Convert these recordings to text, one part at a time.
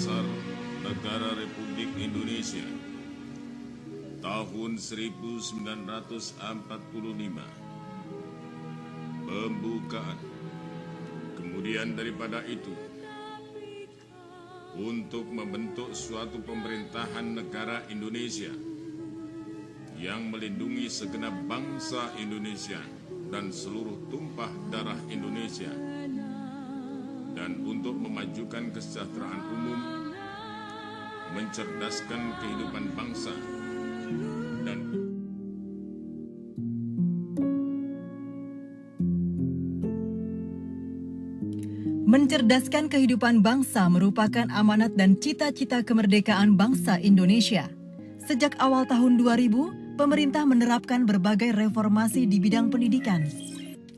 Dasar Negara Republik Indonesia tahun 1945. Pembukaan. Kemudian daripada itu, untuk membentuk suatu pemerintahan negara Indonesia yang melindungi segenap bangsa Indonesia dan seluruh tumpah darah Indonesia, dan untuk memajukan kesejahteraan umum, mencerdaskan kehidupan bangsa, dan mencerdaskan kehidupan bangsa merupakan amanat dan cita-cita kemerdekaan bangsa Indonesia. Sejak awal tahun 2000, pemerintah menerapkan berbagai reformasi di bidang pendidikan.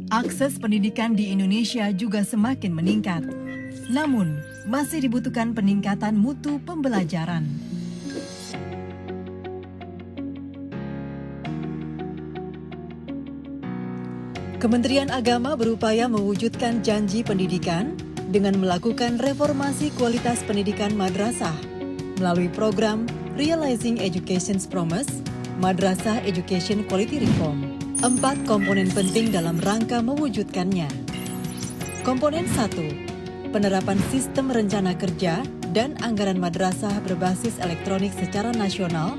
Akses pendidikan di Indonesia juga semakin meningkat. Namun, masih dibutuhkan peningkatan mutu pembelajaran. Kementerian Agama berupaya mewujudkan janji pendidikan dengan melakukan reformasi kualitas pendidikan madrasah melalui program Realizing Education's Promise, Madrasah Education Quality Reform. 4 komponen penting dalam rangka mewujudkannya. Komponen 1, penerapan sistem rencana kerja dan anggaran madrasah berbasis elektronik secara nasional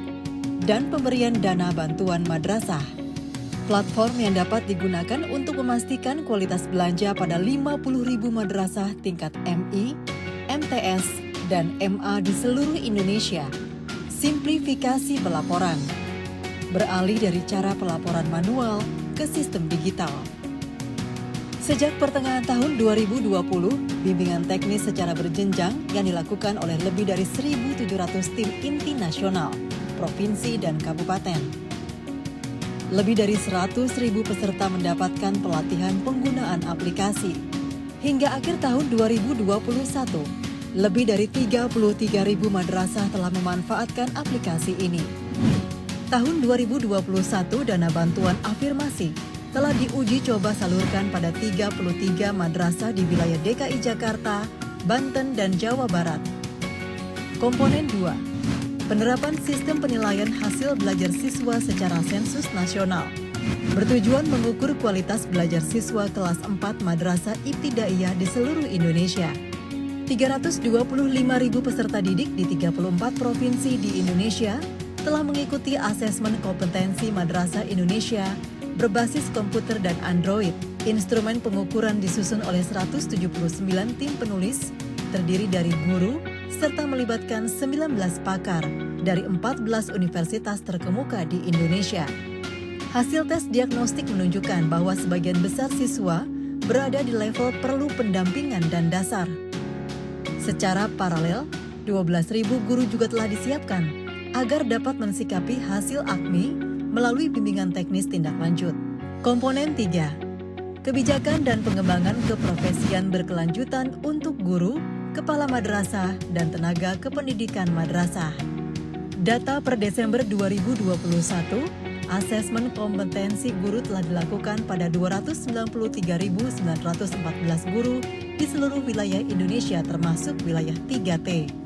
dan pemberian dana bantuan madrasah. Platform yang dapat digunakan untuk memastikan kualitas belanja pada 50.000 madrasah tingkat MI, MTS, dan MA di seluruh Indonesia. Simplifikasi pelaporan. Beralih dari cara pelaporan manual ke sistem digital. Sejak pertengahan tahun 2020, bimbingan teknis secara berjenjang yang dilakukan oleh lebih dari 1.700 tim inti nasional, provinsi, dan kabupaten. Lebih dari 100.000 peserta mendapatkan pelatihan penggunaan aplikasi. Hingga akhir tahun 2021, lebih dari 33.000 madrasah telah memanfaatkan aplikasi ini. Tahun 2021, dana bantuan afirmasi telah diuji coba salurkan pada 33 madrasah di wilayah DKI Jakarta, Banten, dan Jawa Barat. Komponen 2. Penerapan sistem penilaian hasil belajar siswa secara sensus nasional bertujuan mengukur kualitas belajar siswa kelas 4 madrasah ibtidaiyah di seluruh Indonesia. 325.000 peserta didik di 34 provinsi di Indonesia telah mengikuti asesmen kompetensi madrasah Indonesia berbasis komputer dan Android. Instrumen pengukuran disusun oleh 179 tim penulis, terdiri dari guru, serta melibatkan 19 pakar dari 14 universitas terkemuka di Indonesia. Hasil tes diagnostik menunjukkan bahwa sebagian besar siswa berada di level perlu pendampingan dan dasar. Secara paralel, 12.000 guru juga telah disiapkan agar dapat mensikapi hasil AKMI melalui bimbingan teknis tindak lanjut. Komponen 3. Kebijakan dan pengembangan keprofesian berkelanjutan untuk guru, kepala madrasah, dan tenaga kependidikan madrasah. Data per Desember 2021, asesmen kompetensi guru telah dilakukan pada 293.914 guru di seluruh wilayah Indonesia termasuk wilayah 3T.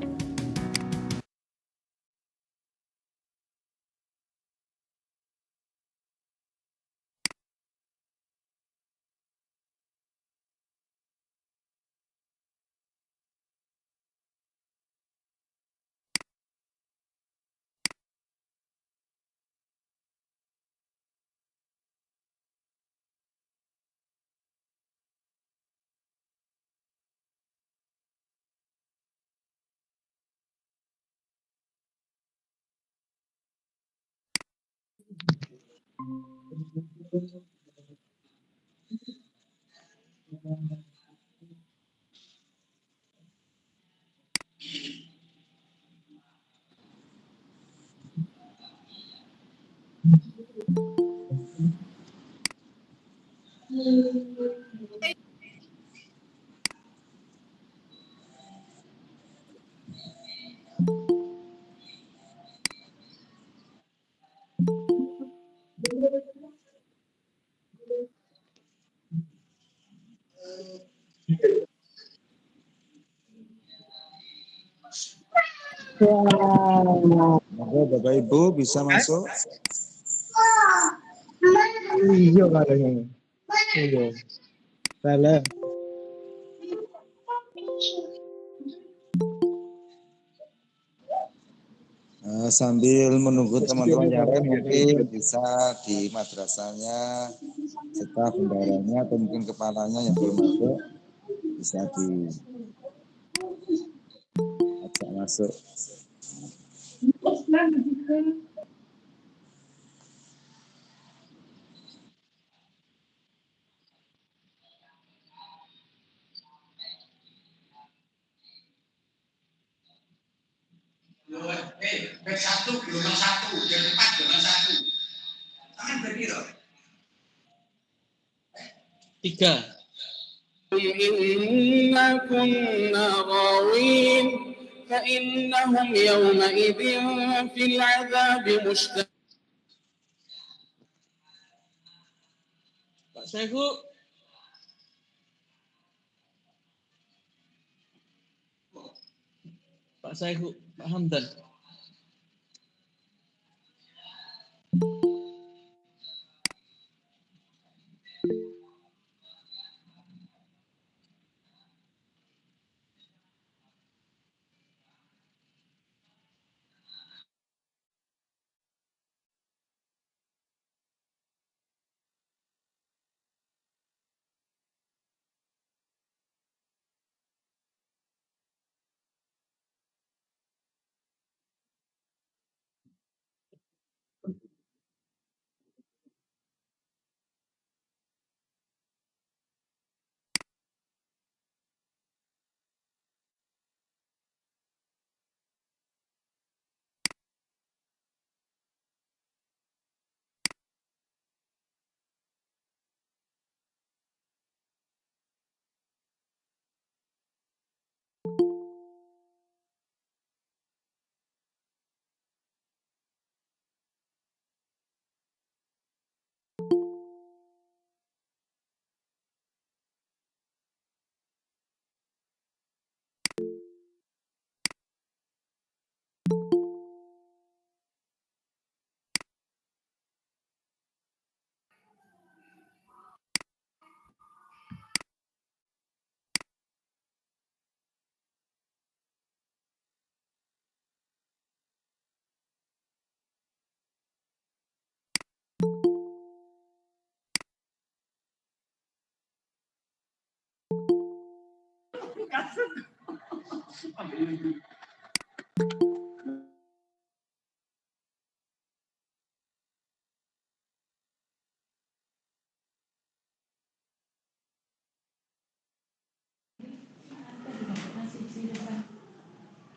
Oke, Bapak Ibu bisa masuk. Iya katanya. Iya. Salah. Sambil menunggu teman-teman yang lain mungkin bisa di madrasahnya serta bendaranya atau mungkin kepalanya yang belum masuk bisa diajak masuk. Satu, gelombang satu, dan 4, gelombang satu. Tangan berpiro? 3. Inna kunna ghawin fa innahum yawma idzin fil 'adzabi mushtaq. Pak Saifu. Pak Saifu, Pak Hamdan.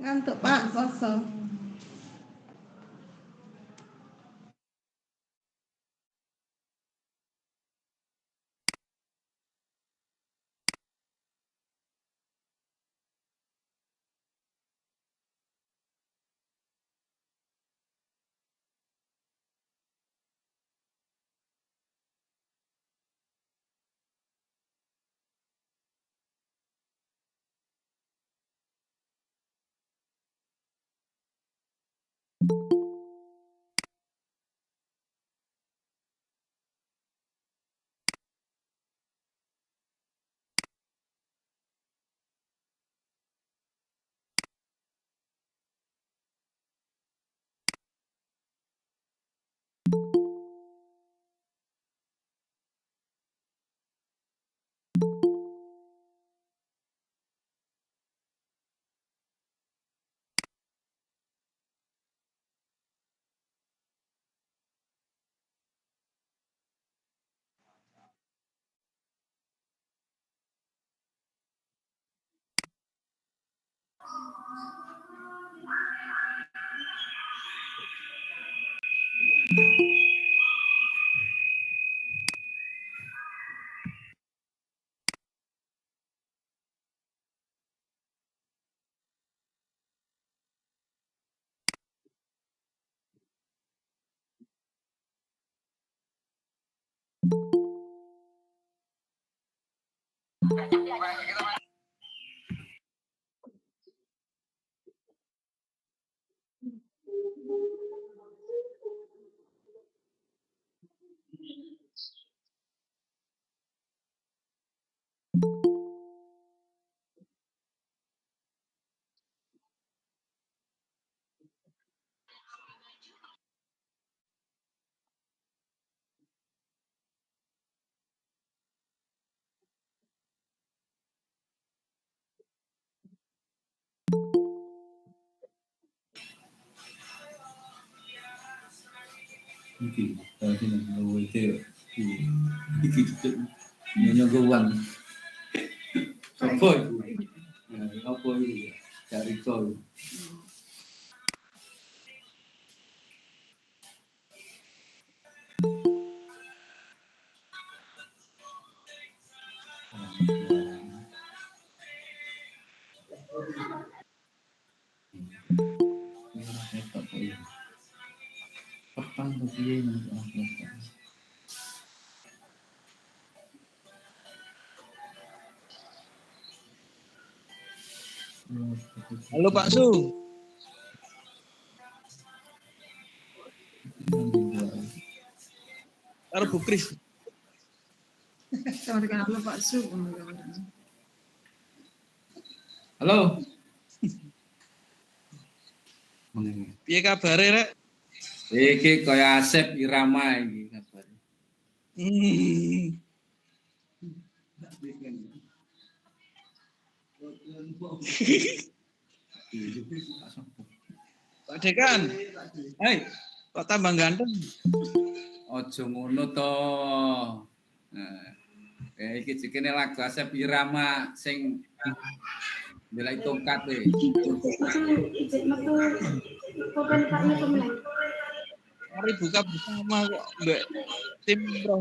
Ngantuk Pak, kosong. Iki tadi nang itu iki nyonya gowan apa itu apa itu cari kau petang begini. Halo Pak Su. Karo Bu Kris. Sama dengan Pak Su. Halo. Piye kabare rek? Iki kaya Asep Irama iki kabar. Pak Dekan. Hai, kok tambah ganteng? Ojo ngono to. Nah, iki jekene lagu Asep Irama sing belai tongkat e. Mari buka bersama kok Mbak tim Bro.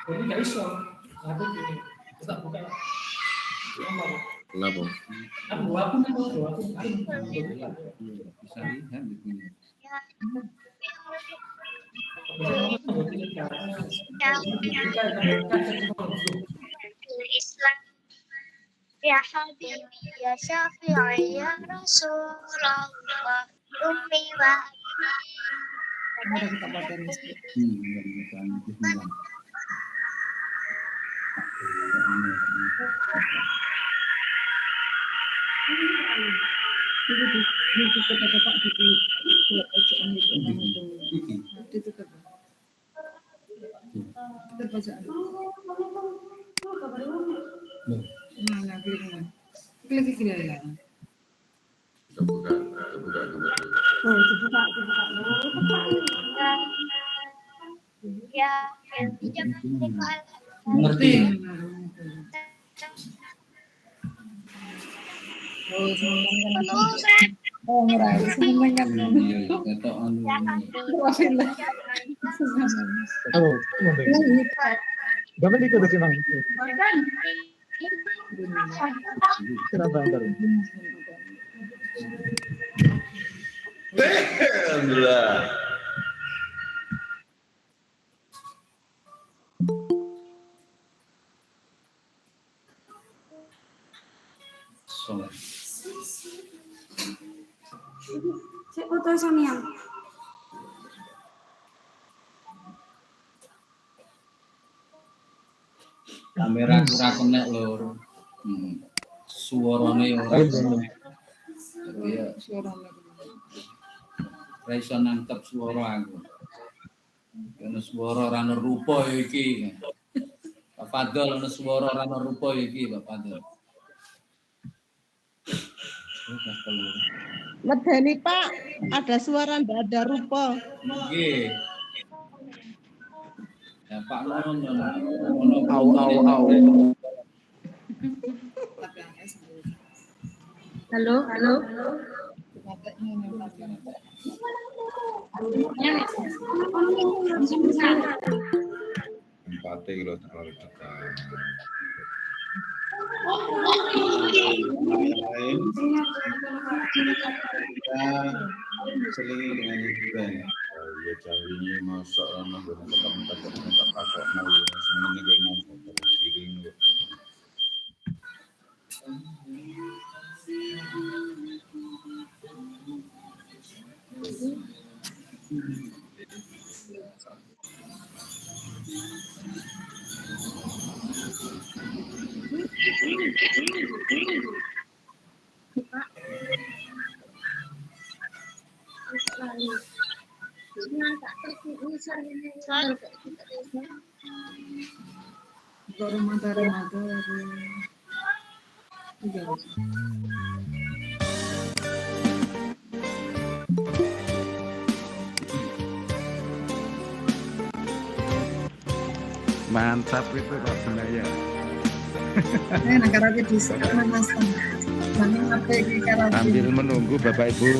Jadi nggak iso, aku gini, tetap buka. Kenapa? Aku Bisa lihat begini. Islam ya Habibi ya Syafi'i ya Rasulullah ummi wa ya Ngerti. Gamen ikut sih Bang. Kenapa antar? Alhamdulillah. Cek foto sampean. Kamera kurang kena lho. Suarane ora. Ya. Ra iso nangkep suara aku. Ana suara ora ana rupa iki. Pak Fadol ana suara ora ana rupa iki, Pak Fadol. Medeni Pak, ada suara ndak ada rupa. Nggih. Ya Pak ngono. Au. Halo. Empate kalau terlalu dekat. Selingi dengan hiburan. Ya carinya masak lama dengan tetap pakai mau semuanya gue mau terkiring. Mantap itu Pak Sunaya. Sambil menunggu Bapak Ibu.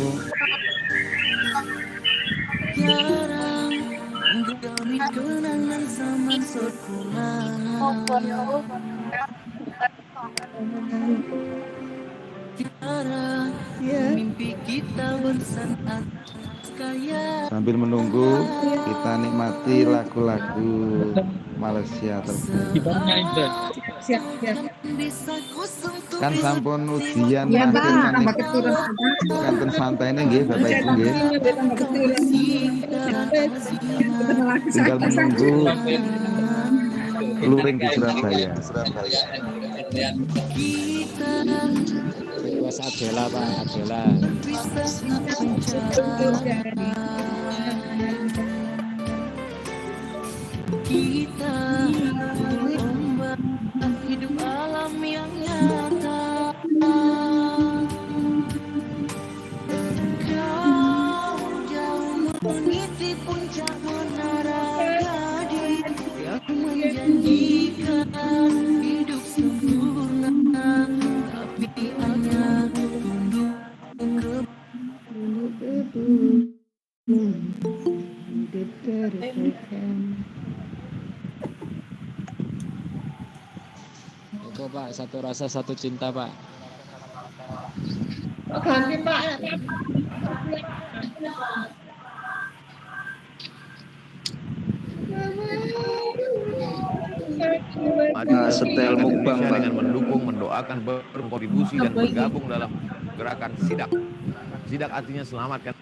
Sambil menunggu kita nikmati lagu-lagu Malaysia terbaik. Kan sampun ujian kanten santai ini nggih Bapak Ibu nggih. Tinggal menunggu luring di Surabaya. Mas Adela Pak, Adela. Kita hidup alam yang nyata. Engkau jauh meniti puncak menara gading yang menjanjikan hidup sempurna, tapi hanya tunduk Itu Pak, satu rasa satu cinta Pak. Ganti Pak. Setel mukbang dengan mendukung, mendoakan, berkontribusi dan bergabung dalam gerakan sidak. Sidak artinya selamatkan.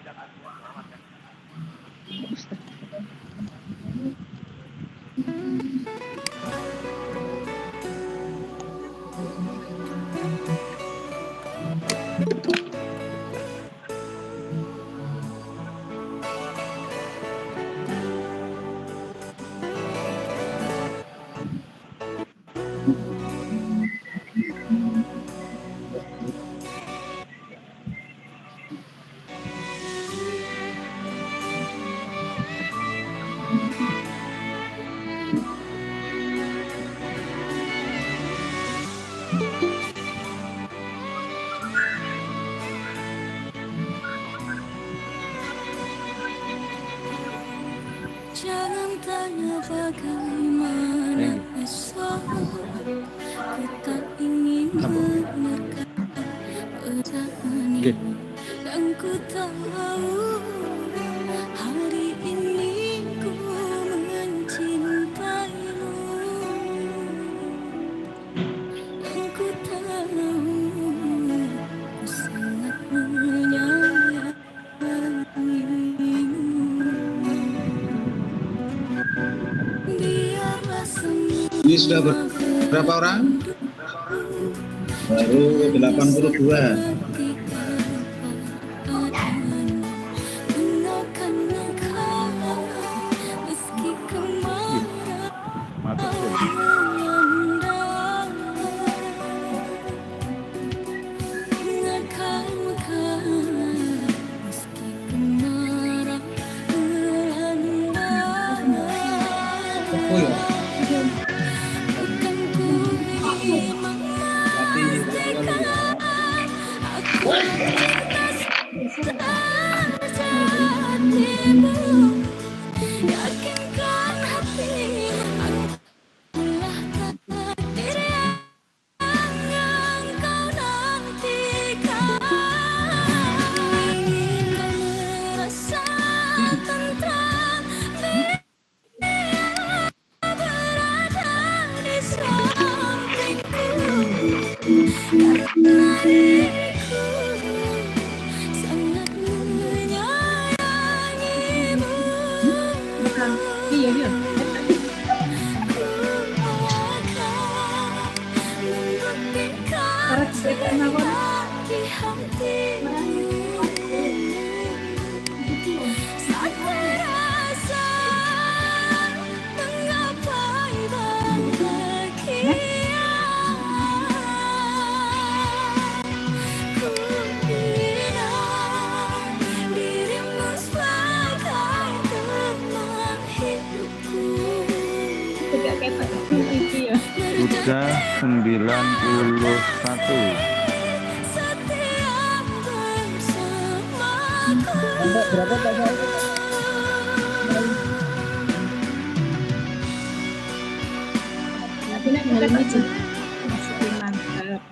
Jangan tanya bagaimana esok, ku tak ingin menekan perasaan ini, dan ku tahu hari ini ku mencintaimu, dan ku tahu ku sangat menyayangimu. Ini sudah berapa orang? Baru 82. Saat sudah 91. Berapa Pak Said? Tapi nek ngene iki masukin mantap.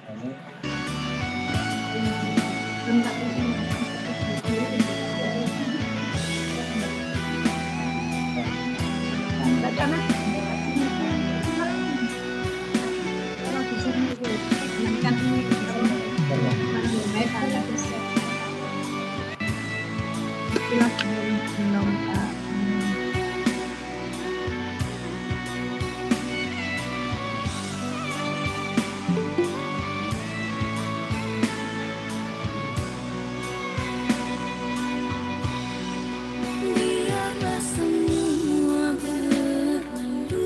Biarlah semua berlalu,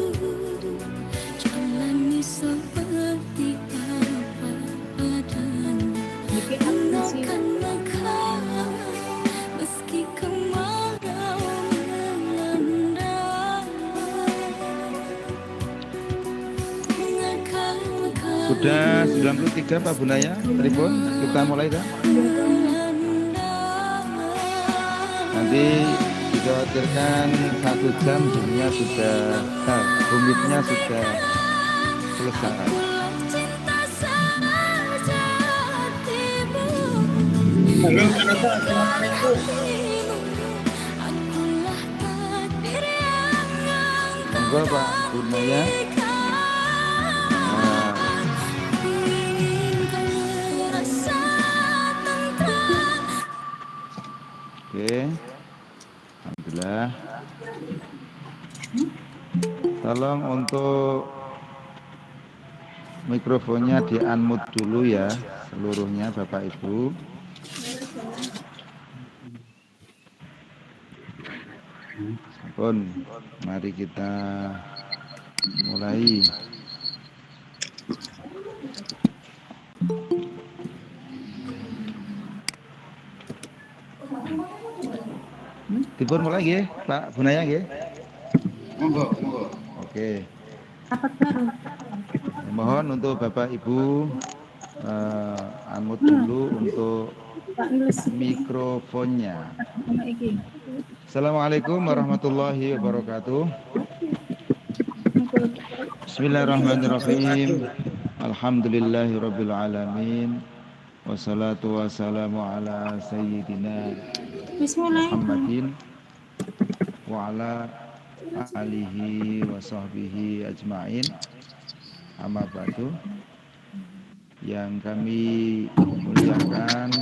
jalani seperti apa adanya. Andalkan engkau meski kemarau melanda. Sudah 93 Pak Bunaya, telepon kita mulai dah. Nanti dikhawatirkan 1 jam dunia sudah, rumitnya sudah selesai. Halo, Assalamualaikum. Monggo Pak Bunaya. Oke, alhamdulillah. Tolong untuk mikrofonnya di unmute dulu ya, seluruhnya Bapak Ibu. Pun, mari kita mulai. Dipun mulai nggih, Pak Bunaya nggih. Monggo, monggo. Oke. Mohon untuk Bapak Ibu unmute dulu untuk mikrofonnya. Assalamualaikum warahmatullahi wabarakatuh. Bismillahirrahmanirrahim. Alhamdulillahirabbil alamin. Wassalatu wassalamu ala sayyidina Muhammadin wa ala alihi wa sahbihi ajma'in. Amma ba'du. Yang kami muliakan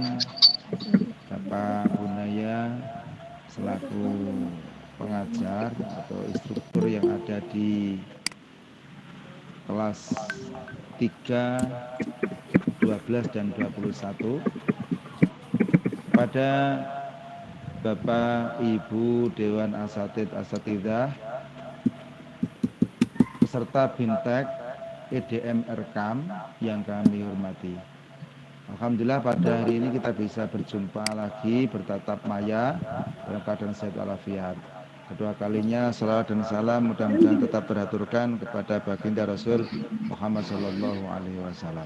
Bapak Bunaya selaku pengajar atau instruktur yang ada di kelas 3, 12 dan 21, pada Bapak Ibu Dewan Asatid Asatidah peserta Bintek EDM Erkam yang kami hormati. Alhamdulillah pada hari ini kita bisa berjumpa lagi bertatap maya dalam keadaan sehat walafiat. Kedua kalinya salawat dan salam mudah-mudahan tetap teraturkan kepada baginda Rasul Muhammad SAW.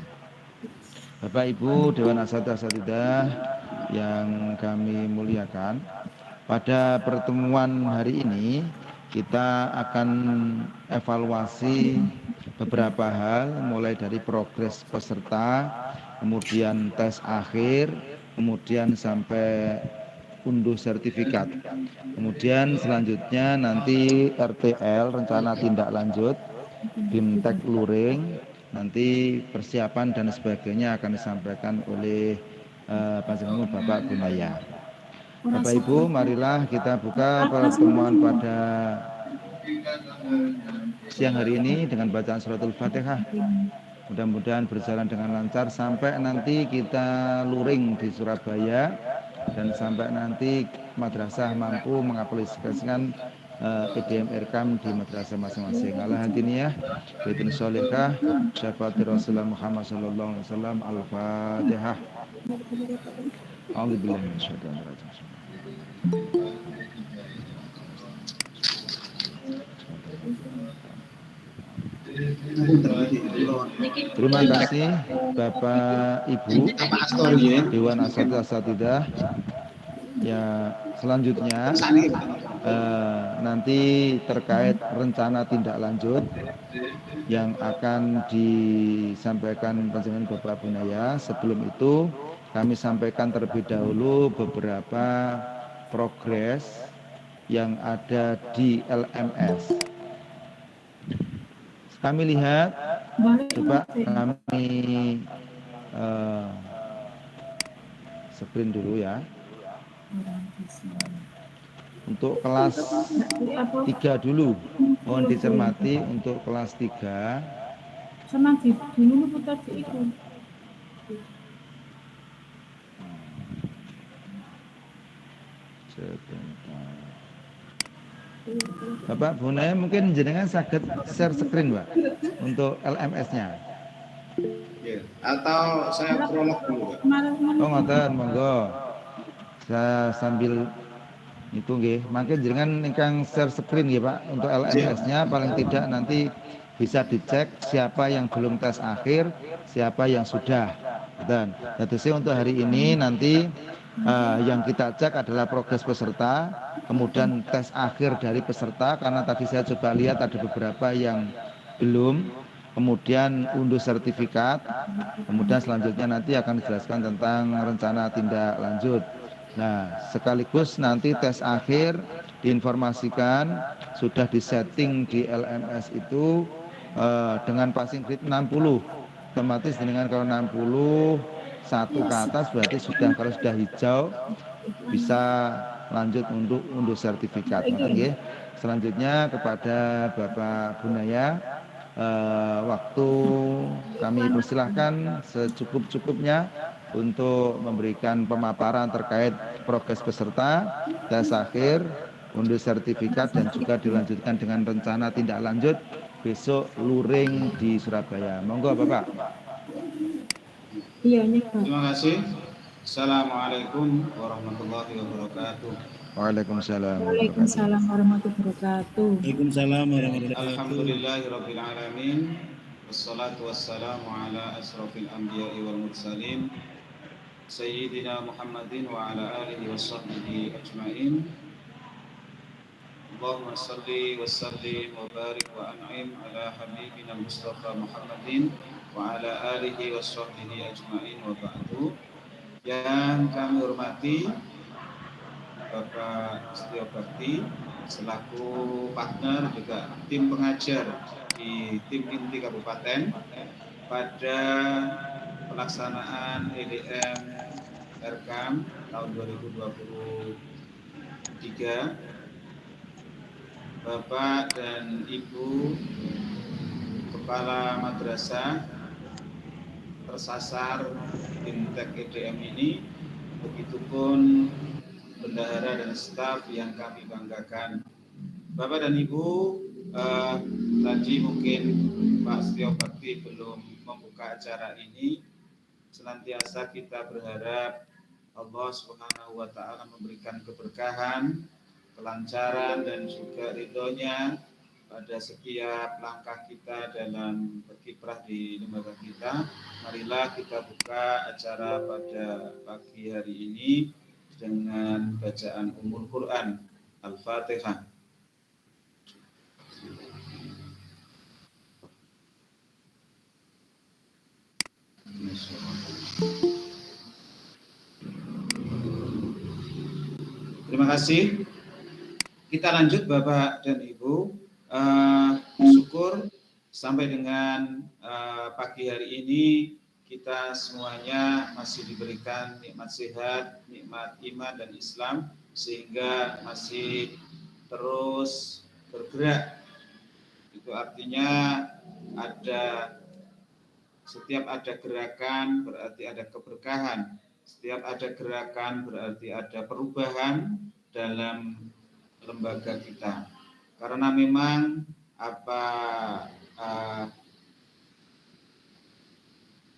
Bapak Ibu Dewan Asatid Asatidah yang kami muliakan, pada pertemuan hari ini kita akan evaluasi beberapa hal, mulai dari progres peserta, kemudian tes akhir, kemudian sampai unduh sertifikat. Kemudian selanjutnya nanti RTL, rencana tindak lanjut, Bimtek Luring, nanti persiapan dan sebagainya akan disampaikan oleh Panjenengan Bapak Bunaya. Bapak Ibu, marilah kita buka pertemuan pada siang hari ini dengan bacaan suratul Fatihah. Mudah-mudahan berjalan dengan lancar sampai nanti kita luring di Surabaya dan sampai nanti madrasah mampu mengaplikasikan EDM Erkam di madrasah masing-masing. Alhamdulillah, Baitin Sholihah, Syafaati Rasulullah Muhammad sallallahu alaihi wasallam. Al-Fatihah. A'udzubillahi minasyaitonir rajim. Terima kasih Bapak Ibu Dewan Asatidah. Ya, selanjutnya nanti terkait rencana tindak lanjut yang akan disampaikan Panjenengan Bapak Bunaya. Sebelum itu kami sampaikan terlebih dahulu beberapa progres yang ada di LMS. Kami lihat, coba kami screen dulu ya. Untuk kelas 3 dulu, mohon dicermati untuk kelas 3. Sama di dulu putar di itu. Bapak Bunaya mungkin jenengan saged share screen, Pak, untuk LMS-nya. Atau saya prolog dulu, Pak. Oh, ngoten, monggo. Saya sambil itu nggih, mangke jenengan ingkang share screen nggih, Pak, untuk LMS-nya paling tidak nanti bisa dicek siapa yang belum tes akhir, siapa yang sudah. Dan untuk hari ini nanti yang kita cek adalah progres peserta, kemudian tes akhir dari peserta, karena tadi saya coba lihat ada beberapa yang belum, kemudian unduh sertifikat, kemudian selanjutnya nanti akan dijelaskan tentang rencana tindak lanjut. Nah, sekaligus nanti tes akhir diinformasikan sudah disetting di LMS itu dengan passing grade 60, otomatis dengan kalau 60 satu ke atas berarti sudah, kalau sudah hijau bisa lanjut untuk unduh sertifikat. Oke. Selanjutnya kepada Bapak Bunaya, waktu kami persilahkan secukup-cukupnya untuk memberikan pemaparan terkait progres peserta, tes akhir, unduh sertifikat, dan juga dilanjutkan dengan rencana tindak lanjut besok luring di Surabaya. Monggo Bapak. Terima kasih. Assalamualaikum warahmatullahi wabarakatuh. Waalaikumsalam. Waalaikumsalam warahmatullahi wabarakatuh. Waalaikumsalam warahmatullahi wabarakatuh. Alhamdulillahirabbil alamin. Wassalatu wassalamu ala asrofil anbiya'i wal mursalin Sayyidina Muhammadin wa ala alihi wa sahbihi ajma'in. Allahumma salli wa sallim wa barik wa an'im ala habibina Mustafa Muhammadin wa ala alihi wa sahbihi ajma'in wa ba'du. Yang kami hormati Bapak Setio Bakti selaku partner juga tim pengajar di tim inti kabupaten pada pelaksanaan EDM RKAM tahun 2023. Bapak dan Ibu Kepala Madrasah tersasar Intek EDM ini, begitupun bendahara dan staf yang kami banggakan. Bapak dan Ibu, tadi mungkin Pak Setio Bakti belum membuka acara ini. Senantiasa kita berharap Allah Subhanahu wa Ta'ala memberikan keberkahan, kelancaran, dan juga ridhonya pada setiap langkah kita dalam berkiprah di lembaga kita. Marilah kita buka acara pada pagi hari ini dengan bacaan Ummul Quran Al-Fatihah. Terima kasih. Kita lanjut Bapak dan Ibu. Syukur sampai dengan pagi hari ini kita semuanya masih diberikan nikmat sehat, nikmat iman dan Islam, sehingga masih terus bergerak. Itu artinya setiap ada gerakan berarti ada keberkahan, setiap ada gerakan berarti ada perubahan dalam lembaga kita. Karena memang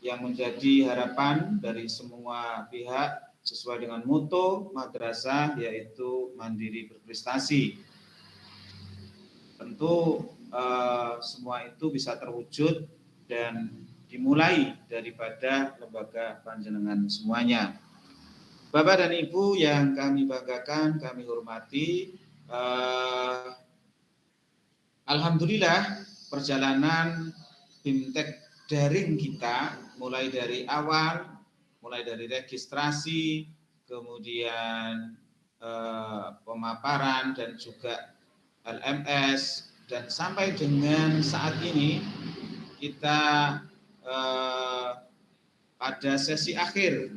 yang menjadi harapan dari semua pihak sesuai dengan moto madrasah, yaitu mandiri berprestasi. Tentu semua itu bisa terwujud dan dimulai daripada lembaga panjenengan semuanya. Bapak dan Ibu yang kami banggakan, kami hormati, alhamdulillah perjalanan BIMTEK daring kita mulai dari awal, mulai dari registrasi, kemudian pemaparan dan juga LMS, dan sampai dengan saat ini kita pada sesi akhir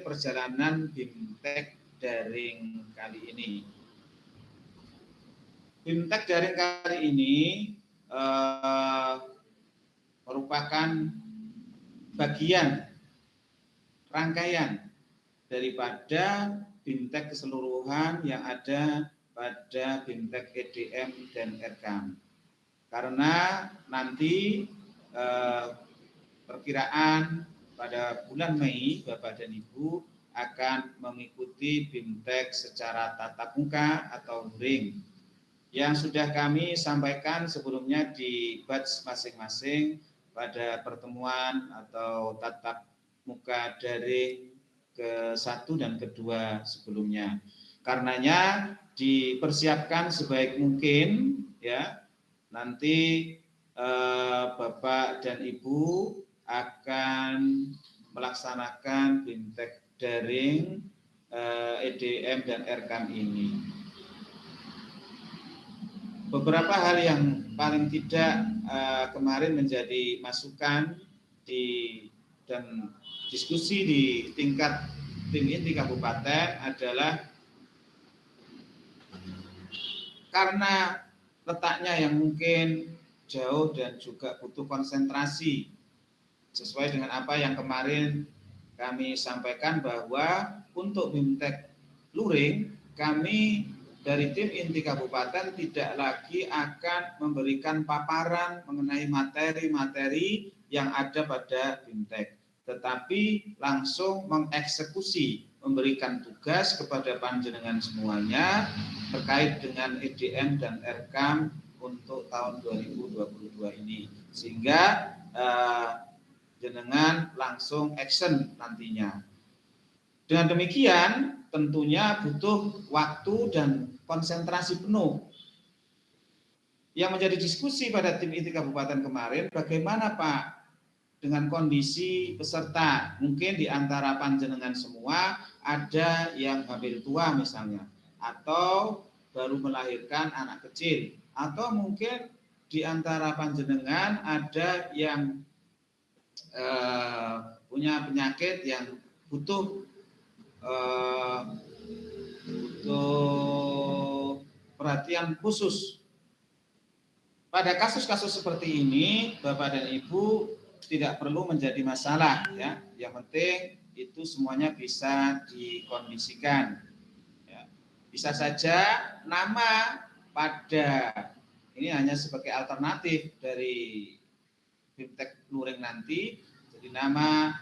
perjalanan BIMTEK daring kali ini. BIMTEK daring kali ini merupakan bagian rangkaian daripada BIMTEK keseluruhan yang ada pada BIMTEK EDM dan RKAM. Karena nanti perkiraan pada bulan Mei, Bapak dan Ibu akan mengikuti BIMTEK secara tatap muka atau luring. Yang sudah kami sampaikan sebelumnya di batch masing-masing pada pertemuan atau tatap muka daring ke-1 dan ke-2 sebelumnya. Karenanya dipersiapkan sebaik mungkin ya. Nanti Bapak dan Ibu akan melaksanakan BIMTEK daring EDM dan RKAM ini. Beberapa hal yang paling tidak kemarin menjadi masukan dan diskusi di tingkat tim inti kabupaten adalah karena letaknya yang mungkin jauh dan juga butuh konsentrasi. Sesuai dengan apa yang kemarin kami sampaikan bahwa untuk BIMTEK luring, kami dari tim inti kabupaten tidak lagi akan memberikan paparan mengenai materi-materi yang ada pada BIMTEK, tetapi langsung mengeksekusi, memberikan tugas kepada panjenengan semuanya terkait dengan EDM dan RKAM untuk tahun 2022 ini, sehingga jenengan langsung action nantinya. Dengan demikian tentunya butuh waktu dan konsentrasi penuh. Yang menjadi diskusi pada tim inti kabupaten kemarin, bagaimana Pak dengan kondisi peserta? Mungkin di antara panjenengan semua ada yang hamil tua misalnya, atau baru melahirkan anak kecil, atau mungkin di antara panjenengan ada yang punya penyakit yang butuh perhatian khusus. Pada kasus-kasus seperti ini, Bapak dan Ibu tidak perlu menjadi masalah ya. Yang penting itu semuanya bisa dikondisikan. Ya. Bisa saja nama pada ini hanya sebagai alternatif dari BIMTEK luring nanti, jadi nama,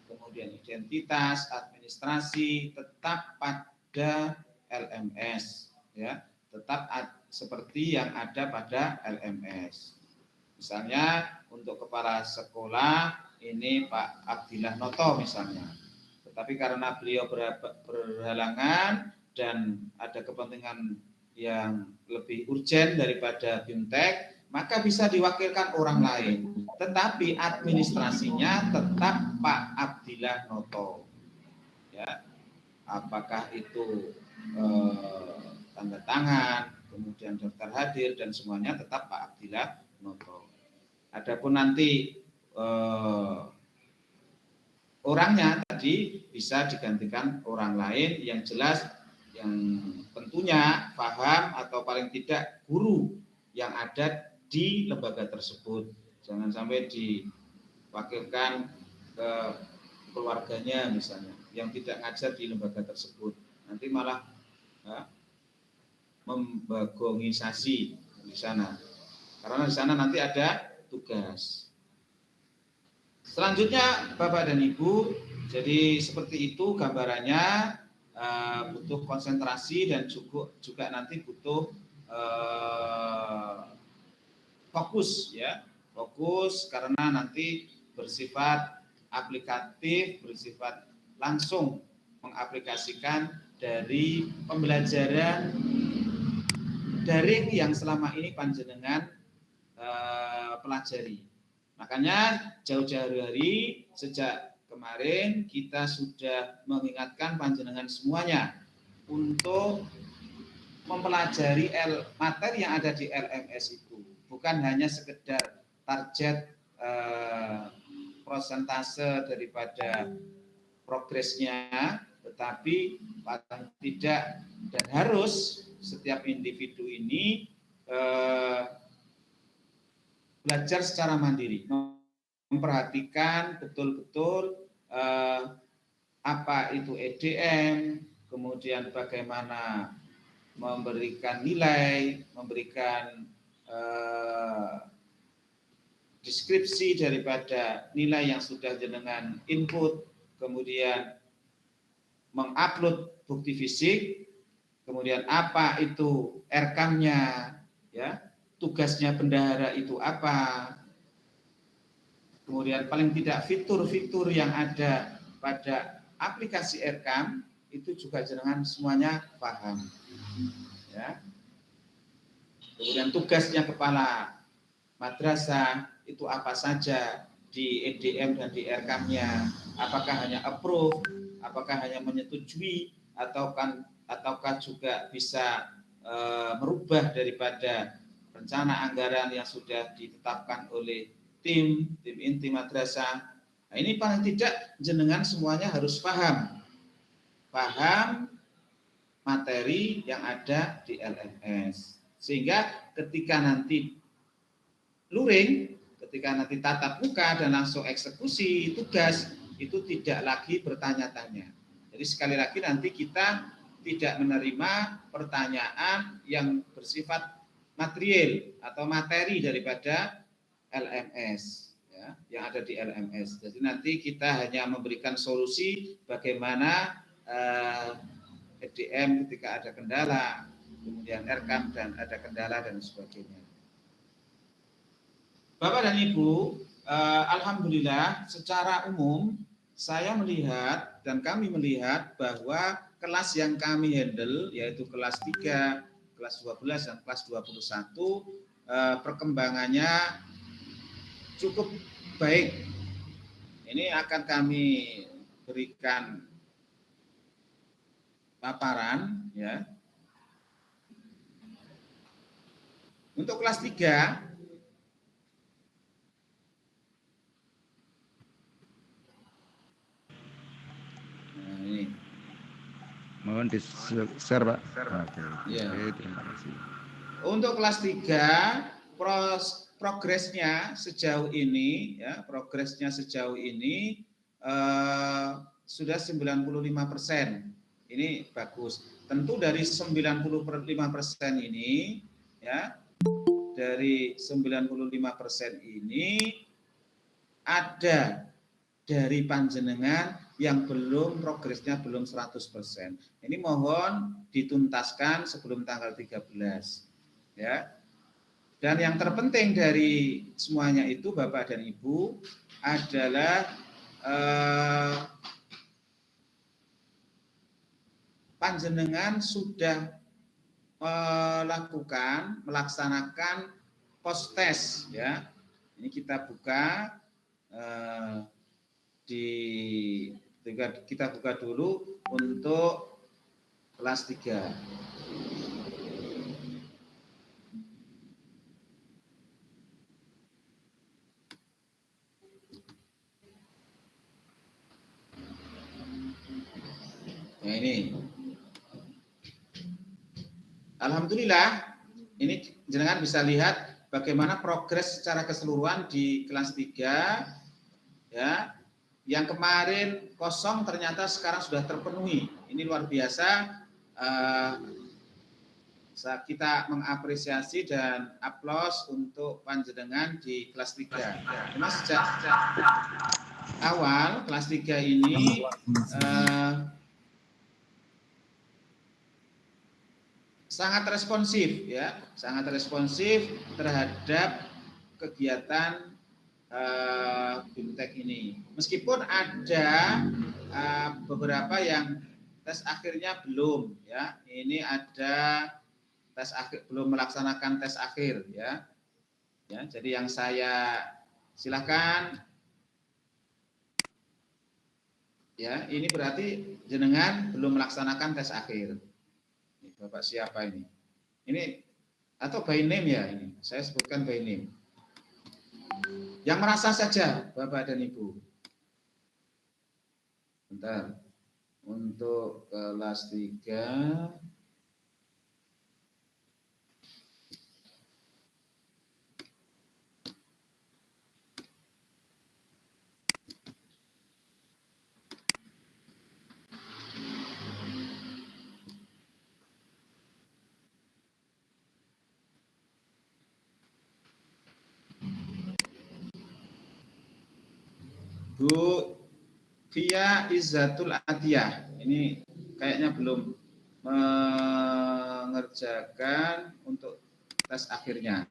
kemudian identitas, administrasi tetap pada LMS, ya, tetap seperti yang ada pada LMS. Misalnya untuk kepala sekolah ini Pak Abdillah Noto misalnya, tetapi karena beliau berhalangan dan ada kepentingan yang lebih urgent daripada BIMTEK, maka bisa diwakilkan orang lain. Tetapi administrasinya tetap Pak Abdillah Noto. Ya, apakah itu tanda tangan, kemudian daftar hadir dan semuanya tetap Pak Abdillah Noto. Adapun nanti orangnya tadi bisa digantikan orang lain yang jelas, yang tentunya paham atau paling tidak guru yang ada di lembaga tersebut. Jangan sampai diwakilkan ke keluarganya misalnya yang tidak ngajar di lembaga tersebut. Nanti malah membagonisasi di sana. Karena di sana nanti ada tugas. Selanjutnya Bapak dan Ibu, jadi seperti itu gambarannya, butuh konsentrasi dan juga nanti butuh fokus ya, fokus karena nanti bersifat aplikatif, bersifat langsung mengaplikasikan dari pembelajaran daring yang selama ini panjenengan pelajari. Makanya jauh-jauh hari sejak kemarin kita sudah mengingatkan panjenengan semuanya untuk mempelajari materi yang ada di LMS itu, bukan hanya sekedar target persentase daripada progresnya, tetapi paling tidak dan harus setiap individu ini belajar secara mandiri, memperhatikan betul-betul apa itu EDM, kemudian bagaimana memberikan nilai, memberikan deskripsi daripada nilai yang sudah jenengan input, kemudian mengupload bukti fisik, kemudian apa itu RKAM-nya, ya, tugasnya bendahara itu apa, kemudian paling tidak fitur-fitur yang ada pada aplikasi RKAM itu juga jenengan semuanya paham, ya. Kemudian tugasnya kepala madrasah itu apa saja di EDM dan di RKAM-nya, apakah hanya approve, apakah hanya menyetujui, ataukah juga bisa merubah daripada rencana anggaran yang sudah ditetapkan oleh tim inti madrasah. Nah, ini paling tidak jenengan semuanya harus paham materi yang ada di LMS, sehingga ketika nanti luring, ketika nanti tatap muka dan langsung eksekusi tugas, itu tidak lagi bertanya-tanya. Jadi sekali lagi nanti kita tidak menerima pertanyaan yang bersifat material atau materi daripada LMS, ya, yang ada di LMS. Jadi nanti kita hanya memberikan solusi bagaimana EDM ketika ada kendala, kemudian RKAM dan ada kendala dan sebagainya. Bapak dan Ibu, alhamdulillah secara umum saya melihat dan kami melihat bahwa kelas yang kami handle yaitu kelas 3, kelas 12 dan kelas 21 perkembangannya cukup baik. Ini akan kami berikan paparan, ya. Untuk kelas 3 ini. Mohon di-share, Pak. Oke. Ya. Oke, terima kasih. Untuk kelas 3 progresnya sejauh ini, ya, sudah 95%. Ini bagus. Tentu dari 95% ini, ya, dari 95% ini ada dari panjenengan yang progresnya belum 100%. Ini mohon dituntaskan sebelum tanggal 13. Ya. Dan yang terpenting dari semuanya itu Bapak dan Ibu adalah panjenengan sudah melaksanakan post test, ya. Ini kita buka kita buka dulu untuk kelas 3. Nah, ini. Alhamdulillah, ini jenengan bisa lihat bagaimana progres secara keseluruhan di kelas 3, ya. Yang kemarin kosong ternyata sekarang sudah terpenuhi. Ini luar biasa. Kita mengapresiasi dan aplaus untuk panjenengan di kelas 3. Memang sejak awal kelas 3 ini sangat responsif, ya, sangat responsif terhadap kegiatan BIMTEK ini. Meskipun ada beberapa yang tes akhirnya belum, ya. Ini ada tes akhir belum melaksanakan tes akhir, ya. Ya, jadi yang saya silakan, ya. Ini berarti jenengan belum melaksanakan tes akhir. Bapak siapa ini? Ini atau by name ya ini? Saya sebutkan by name. Yang merasa saja, Bapak dan Ibu. Bentar. Untuk kelas 3. Bu Fia Izzatul Atiyah, ini kayaknya belum mengerjakan untuk tes akhirnya.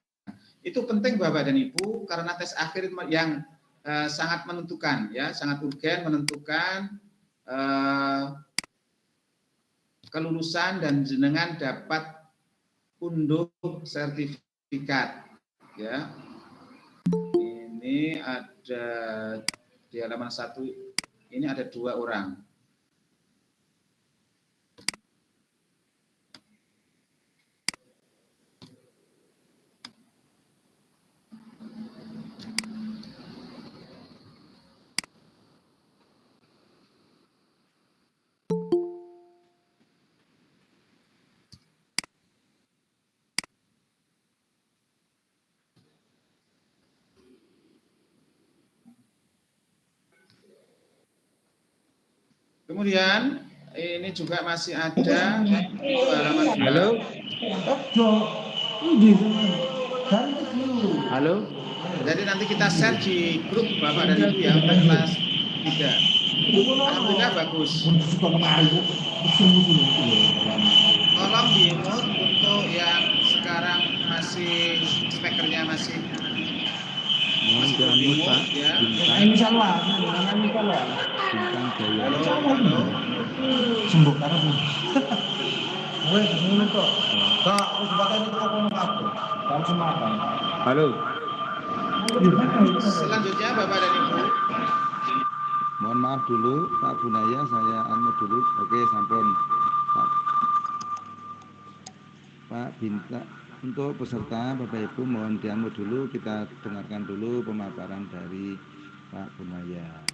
Itu penting Bapak dan Ibu karena tes akhir yang sangat menentukan, ya, sangat urgen menentukan kelulusan dan jenengan dapat unduh sertifikat, ya. Ini ada di halaman 1 ini ada 2 orang. Kemudian ini juga masih ada halaman. Halo. Halo. Jadi nanti kita share di grup Bapak dan Ibu ya untuk kelas 3. Alhamdulillah bagus. Tolong di-mute untuk yang sekarang masih speakernya masih jangan lupa ya. Insyaallah. Sembuh karena wes ngono kok. Kak, wis bakal itu kok ngono kabeh. Kan semakan. Halo. Selanjutnya Bapak dan Ibu. Mohon maaf dulu Pak Bunaya, saya dulu. Oke, sampun. Pak Binta, untuk peserta Bapak Ibu mohon diambil dulu, kita dengarkan dulu pemaparan dari Pak Bunaya.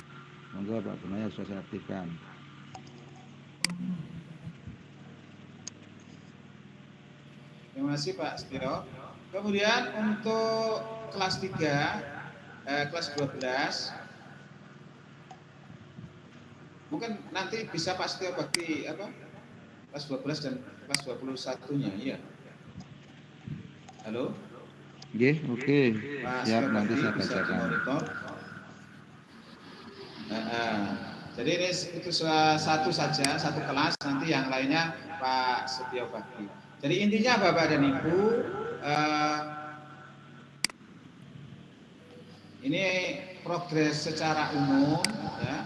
Monggo Pak Bunaya sudah saya aktifkan. Terima kasih Pak Setio. Kemudian untuk kelas 3, kelas 12, mungkin nanti bisa Pak Setio bagi apa? Kelas 12 dan kelas 21-nya, iya. Halo? Nggih, oke. Siap, nanti saya bacakan. Jadi ini itu satu saja, satu kelas, nanti yang lainnya Pak Setio bagi. Jadi intinya Bapak dan Ibu, ini progres secara umum, ya.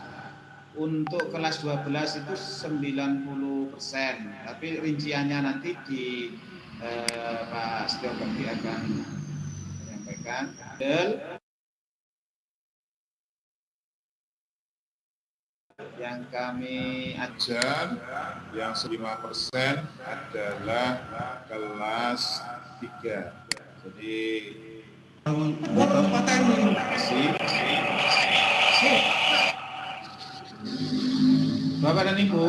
Untuk kelas 12 itu 90%, tapi rinciannya nanti di Pak Setio Bakti akan menyampaikan. Yang kami ajar yang 5% adalah kelas 3. Jadi terima kasih. Bapak dan Ibu,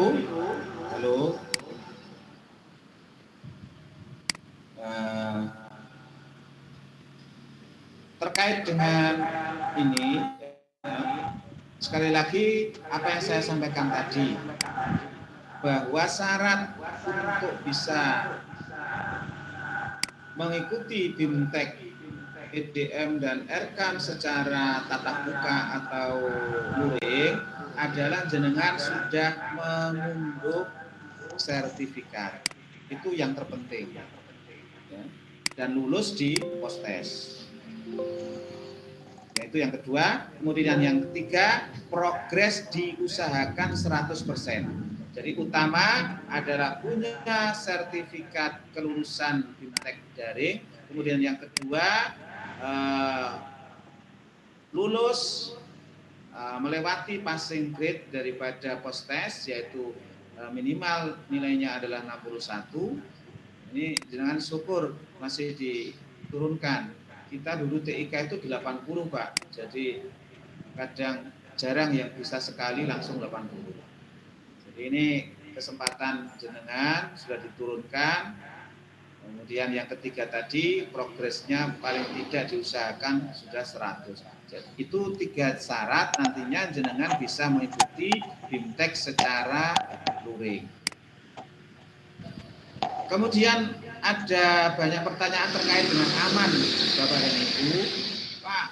halo. Terkait dengan ini, sekali lagi apa yang saya sampaikan tadi, bahwa syarat untuk bisa mengikuti BIMTEK, EDM dan RKAM secara tatap muka atau luring adalah jenengan sudah mengunduh sertifikat. Itu yang terpenting, ya. Dan lulus di postes. Yaitu yang kedua. Kemudian yang ketiga, progres diusahakan 100%. Jadi utama adalah punya sertifikat kelulusan BIMTEK daring. Kemudian yang kedua, lulus melewati passing grade daripada post-test, yaitu minimal nilainya adalah 61. Ini dengan syukur masih diturunkan. Kita dulu TIK itu 80, Pak. Jadi kadang jarang yang bisa sekali langsung 80. Jadi ini kesempatan jenengan sudah diturunkan. Kemudian yang ketiga tadi, progresnya paling tidak diusahakan sudah 100. Jadi, itu 3 syarat nantinya jenengan bisa mengikuti BIMTEK secara luring. Kemudian ada banyak pertanyaan terkait dengan aman, Bapak dan Ibu. Pak,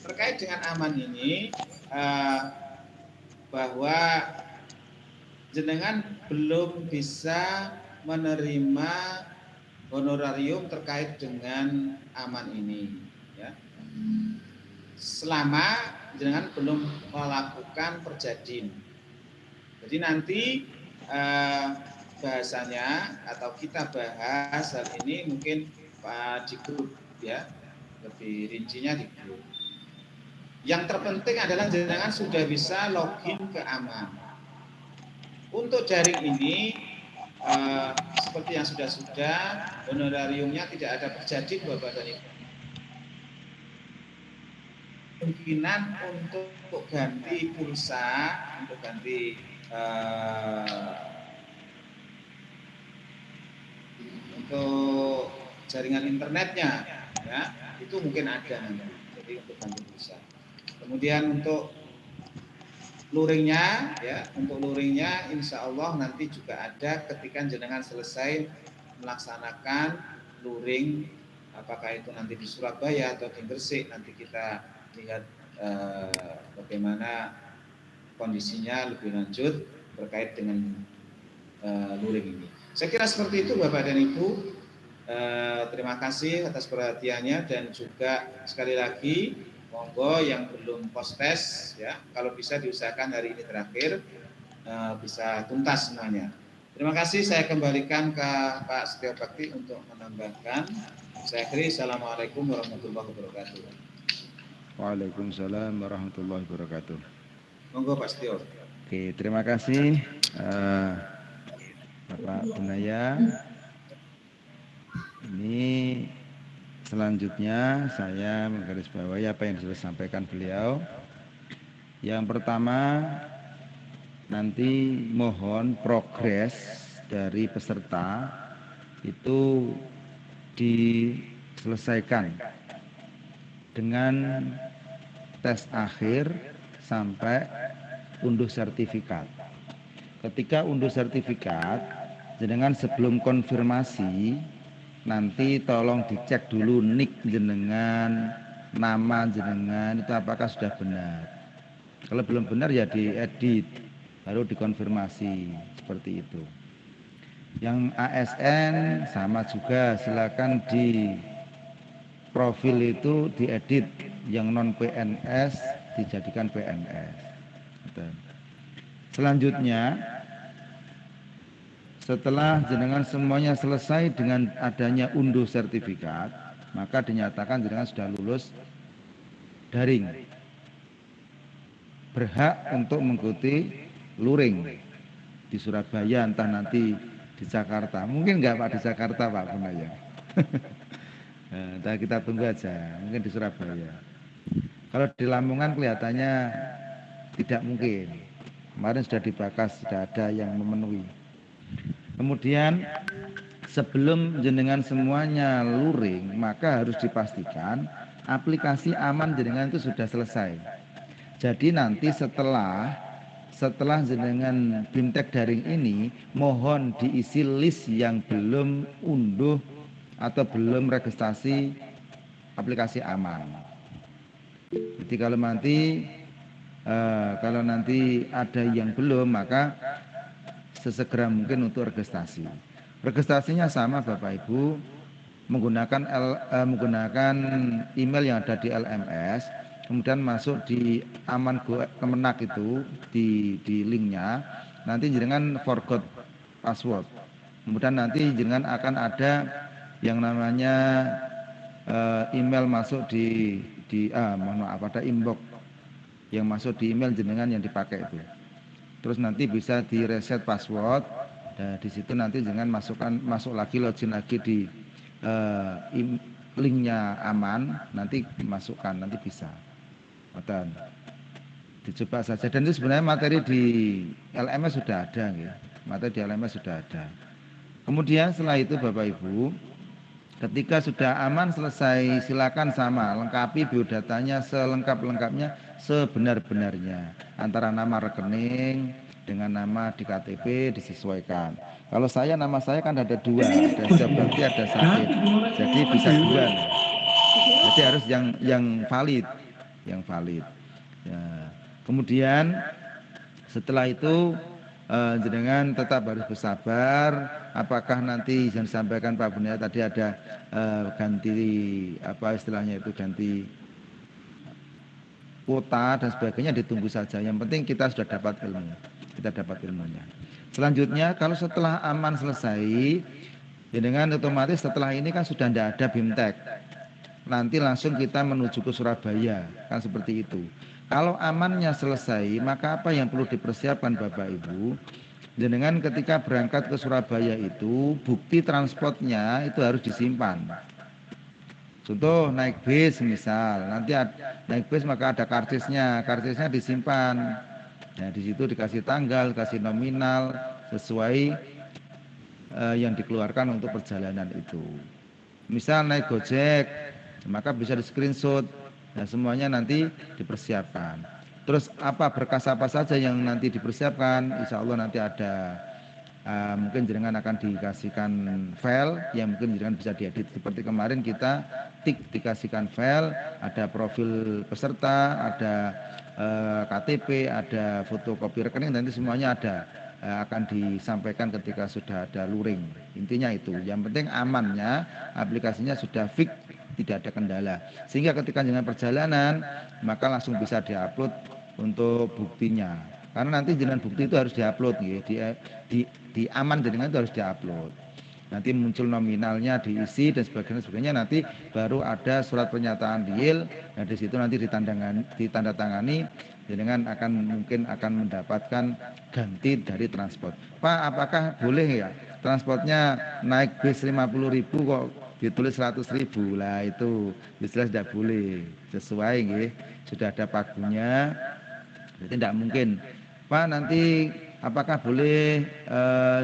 terkait dengan aman ini, bahwa jenengan belum bisa menerima honorarium terkait dengan aman ini, ya. Selama jenengan belum melakukan perjadin. Jadi nanti bahasanya atau kita bahas hal ini mungkin di grup, ya, lebih rincinya di grup. Yang terpenting adalah jenengan sudah bisa login ke aman. Untuk daring ini seperti yang sudah honorariumnya tidak ada perjadin, Bapak dan Ibu. Kemungkinan untuk ganti pulsa, untuk ganti untuk jaringan internetnya, ya, itu mungkin ada nanti. Jadi untuk ganti pulsa. Kemudian untuk luringnya, ya, untuk luringnya insya Allah nanti juga ada ketika jenengan selesai melaksanakan luring, apakah itu nanti di Surabaya atau di Gresik, nanti kita lihat bagaimana kondisinya lebih lanjut terkait dengan luring ini. Saya kira seperti itu, Bapak dan Ibu. Terima kasih atas perhatiannya, dan juga sekali lagi monggo yang belum post-test, ya, kalau bisa diusahakan hari ini terakhir bisa tuntas semuanya. Terima kasih, saya kembalikan ke Pak Setio Bakti untuk menambahkan. Saya akhiri, Assalamualaikum warahmatullahi wabarakatuh. Waalaikumsalam warahmatullahi wabarakatuh. Monggo Pak Setio. Oke, terima kasih Bapak Bunaya. Ini selanjutnya saya menggarisbawahi apa yang sudah disampaikan beliau. Yang pertama, nanti mohon progres dari peserta itu diselesaikan dengan tes akhir sampai unduh sertifikat. Ketika unduh sertifikat, jenengan sebelum konfirmasi nanti tolong dicek dulu nik jenengan, nama jenengan itu apakah sudah benar. Kalau belum benar ya diedit, baru dikonfirmasi, seperti itu. Yang ASN sama juga, silakan di profil itu diedit, yang non PNS dijadikan PNS. Selanjutnya, setelah jenengan semuanya selesai dengan adanya unduh sertifikat, maka dinyatakan jenengan sudah lulus daring, berhak untuk mengikuti luring di Surabaya, entah nanti di Jakarta. Mungkin enggak Pak di Jakarta, Pak Bunaya. Nah, kita tunggu aja, mungkin di Surabaya. Kalau di Lamongan kelihatannya tidak mungkin. Kemarin sudah dibahas, sudah ada yang memenuhi. Kemudian sebelum jenengan semuanya luring, maka harus dipastikan aplikasi aman jenengan itu sudah selesai. Jadi nanti setelah jenengan BIMTEK daring ini, mohon diisi list yang belum unduh atau belum registrasi aplikasi aman. Jadi kalau nanti ada yang belum, maka sesegera mungkin untuk registrasi. Registrasinya sama Bapak Ibu, menggunakan menggunakan email yang ada di LMS, kemudian masuk di Aman Kemenak itu di linknya, nanti jenengan forgot password. Kemudian nanti jenengan akan ada yang namanya email masuk mohon maaf, ada inbox yang masuk di email jenengan yang dipakai itu. Terus nanti bisa di reset password. Nah, di situ nanti jangan masuk lagi, login lagi di linknya aman, nanti dimasukkan, nanti bisa. Dan dicoba saja. Dan itu sebenarnya materi di LMS sudah ada, ya. Materi di LMS sudah ada. Kemudian setelah itu Bapak Ibu, ketika sudah aman selesai, silakan sama lengkapi biodatanya selengkap-lengkapnya, sebenar-benarnya, antara nama rekening dengan nama di KTP disesuaikan. Kalau nama saya kan ada 2, ada berarti ada sakit, jadi bisa 2. Jadi harus yang valid, Ya. Kemudian setelah itu jenengan tetap harus bersabar. Apakah nanti yang disampaikan Pak Bunia tadi ada ganti ganti kuota dan sebagainya, ditunggu saja. Yang penting kita sudah dapat ilmunya. Selanjutnya kalau setelah aman selesai, dengan otomatis setelah ini kan sudah tidak ada BIMTEK. Nanti langsung kita menuju ke Surabaya, kan seperti itu. Kalau amannya selesai, maka apa yang perlu dipersiapkan Bapak Ibu? Dengan ketika berangkat ke Surabaya itu, bukti transportnya itu harus disimpan. Contoh naik bis misal, nanti naik bis maka ada karcisnya disimpan. Nah, di situ dikasih tanggal, kasih nominal sesuai yang dikeluarkan untuk perjalanan itu. Misal naik Gojek, maka bisa di screenshot. Nah, semuanya nanti dipersiapkan. Terus berkas apa saja yang nanti dipersiapkan? Insya Allah nanti ada mungkin jenengan akan dikasihkan file yang mungkin jenengan bisa diedit. Seperti kemarin kita dikasihkan file, ada profil peserta, ada KTP, ada fotokopi rekening, nanti semuanya ada, akan disampaikan ketika sudah ada luring. Intinya itu, yang penting amannya, aplikasinya sudah fix, tidak ada kendala, sehingga ketika dengan perjalanan maka langsung bisa diupload untuk buktinya. Karena nanti dengan bukti itu harus diupload, di aman dengan itu harus diupload. Nanti muncul nominalnya, diisi dan sebagainya. Nanti baru ada surat pernyataan deal. Nah, di situ nanti ditandatangani, dengan mungkin akan mendapatkan ganti dari transport. Pak, apakah boleh ya transportnya naik bis 50.000 kok ditulis 100.000? Lah itu jelas tidak boleh, sesuai sudah ada pagunya. Jadi tidak mungkin. Pak, nanti apakah boleh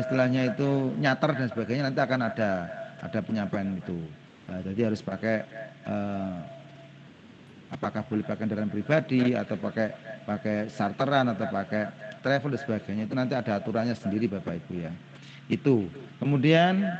istilahnya itu nyater dan sebagainya? Nanti akan ada penyampaian itu. Nah, jadi harus pakai apakah boleh pakai kendaraan pribadi atau pakai charteran atau pakai travel dan sebagainya, itu nanti ada aturannya sendiri Bapak Ibu ya. Itu. Kemudian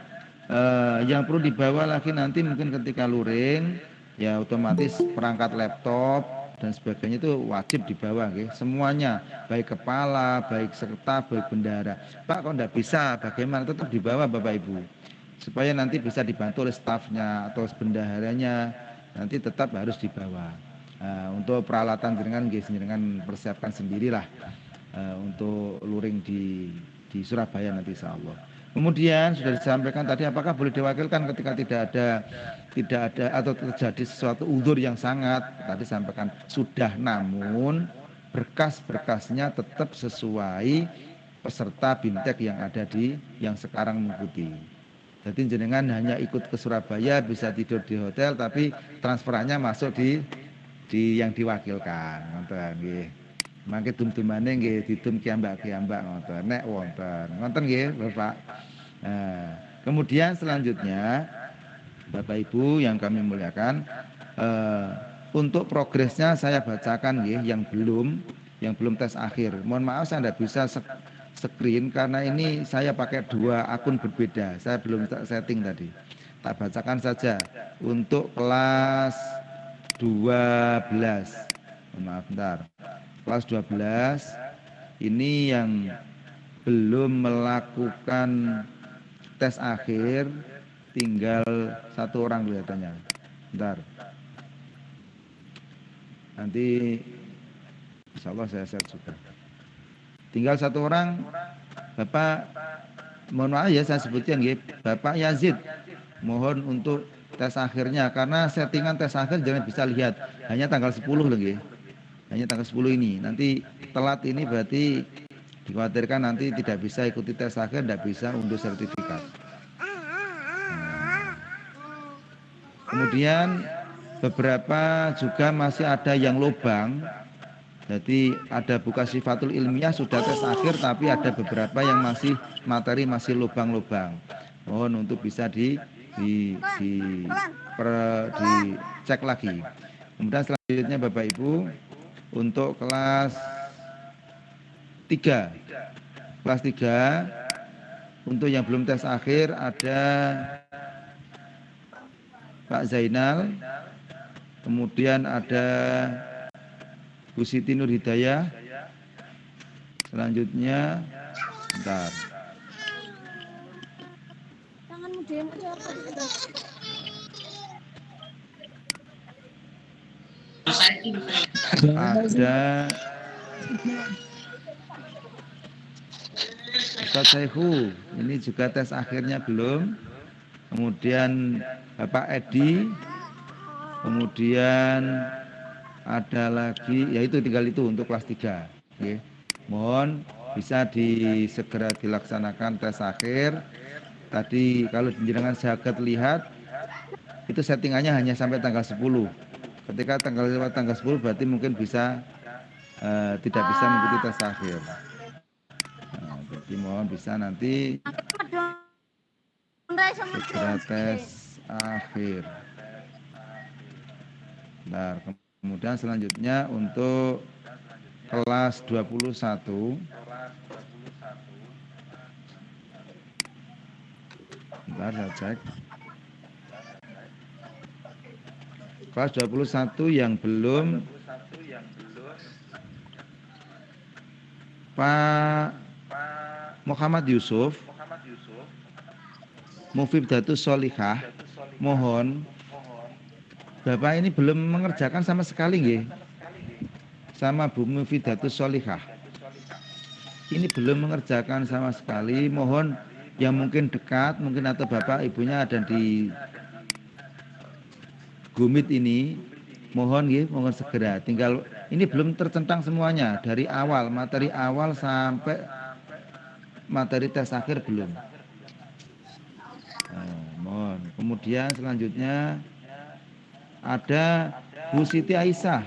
yang perlu dibawa lagi nanti mungkin ketika luring ya, otomatis perangkat laptop dan sebagainya itu wajib dibawa, semuanya, baik kepala, baik serta, baik bendara. Pak, kok enggak bisa, bagaimana? Tetap dibawa Bapak Ibu, supaya nanti bisa dibantu oleh stafnya atau bendaharanya, nanti tetap harus dibawa. Untuk peralatan jenengan persiapkan sendirilah untuk luring di Surabaya nanti insya Allah. Kemudian sudah disampaikan tadi, apakah boleh diwakilkan ketika tidak ada atau terjadi sesuatu uzur yang sangat, tadi sampaikan sudah, namun berkas-berkasnya tetap sesuai peserta BIMTEK yang ada yang sekarang mengikuti. Jadi jenengan hanya ikut ke Surabaya, bisa tidur di hotel, tapi transferannya masuk di yang diwakilkan, ngoten nggih. Mangke dum-dumane nggih didum kiambak-kiambak ngoten, nek wonten nggih Bapak. Kemudian selanjutnya Bapak Ibu yang kami muliakan, untuk progresnya saya bacakan nggih, yang belum tes akhir. Mohon maaf saya tidak bisa screen karena ini saya pakai 2 akun berbeda. Saya belum setting tadi. Tak bacakan saja untuk kelas 12. Maaf bentar. Kelas 12 ini yang belum melakukan tes akhir tinggal 1 orang kelihatannya. Bentar. Nanti insya Allah saya share juga. Tinggal 1 orang, Bapak, mohon maaf ya saya sebutkan ya, Bapak Yazid, mohon untuk tes akhirnya, karena settingan tes akhir jangan bisa lihat, hanya tanggal 10 lagi, hanya tanggal 10 ini. Nanti telat ini berarti dikhawatirkan nanti tidak bisa ikuti tes akhir, tidak bisa unduh sertifikat. Kemudian beberapa juga masih ada yang lubang. Jadi ada buka sifatul ilmiah sudah tes akhir, tapi ada beberapa yang masih materi masih lubang-lubang. Mohon untuk bisa dicek lagi. Kemudian selanjutnya Bapak Ibu untuk kelas 3. Kelas 3 untuk yang belum tes akhir ada Pak Zainal, kemudian ada Bu Siti Nur Hidayah. Selanjutnya, bentar. Ada Ustaz Saihu, ini juga tes akhirnya belum. Kemudian Bapak Edi, kemudian ada lagi, yaitu tinggal itu untuk kelas 3. Okay. Mohon bisa segera dilaksanakan tes akhir. Tadi kalau jenengan saged lihat, itu settingannya hanya sampai tanggal 10. Ketika tanggal 10 berarti mungkin bisa tidak bisa mengikuti tes akhir. Nah, jadi mohon bisa nanti segera tes akhir. Nah, kemudian selanjutnya untuk kelas 21. Bentar saya cek. Kelas 21 yang belum Pak Muhammad Yusuf, Mufiddatus Sholihah, mohon Bapak ini belum mengerjakan sama sekali nggih. Sama Bu Mufiddatus Sholihah. Ini belum mengerjakan sama sekali, mohon yang mungkin dekat, mungkin atau Bapak Ibunya ada di Gumit ini, mohon nggih, mohon segera. Tinggal ini belum tercentang semuanya dari awal, materi awal sampai materi tes akhir belum. Mohon. Kemudian selanjutnya ada Bu Siti Aisyah,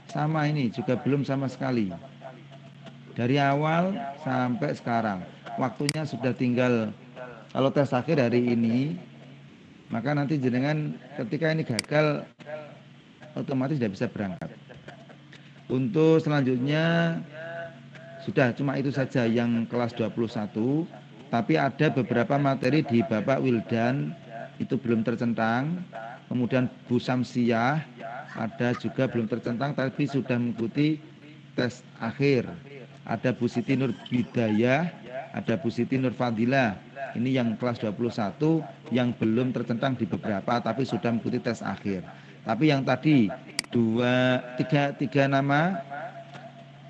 sama ini juga belum sama sekali. Dari awal sampai sekarang, waktunya sudah tinggal. Kalau tes akhir hari ini, maka nanti jenengan ketika ini gagal, otomatis tidak bisa berangkat. Untuk selanjutnya sudah cuma itu saja yang kelas 21, tapi ada beberapa materi di Bapak Wildan itu belum tercentang. Kemudian Bu Samsiah ada juga belum tercentang tapi sudah mengikuti tes akhir. Ada Bu Siti Nur Hidayah, ada Bu Siti Nur Fadilah. Ini yang kelas 21 yang belum tercentang di beberapa tapi sudah mengikuti tes akhir. Tapi yang tadi tiga nama,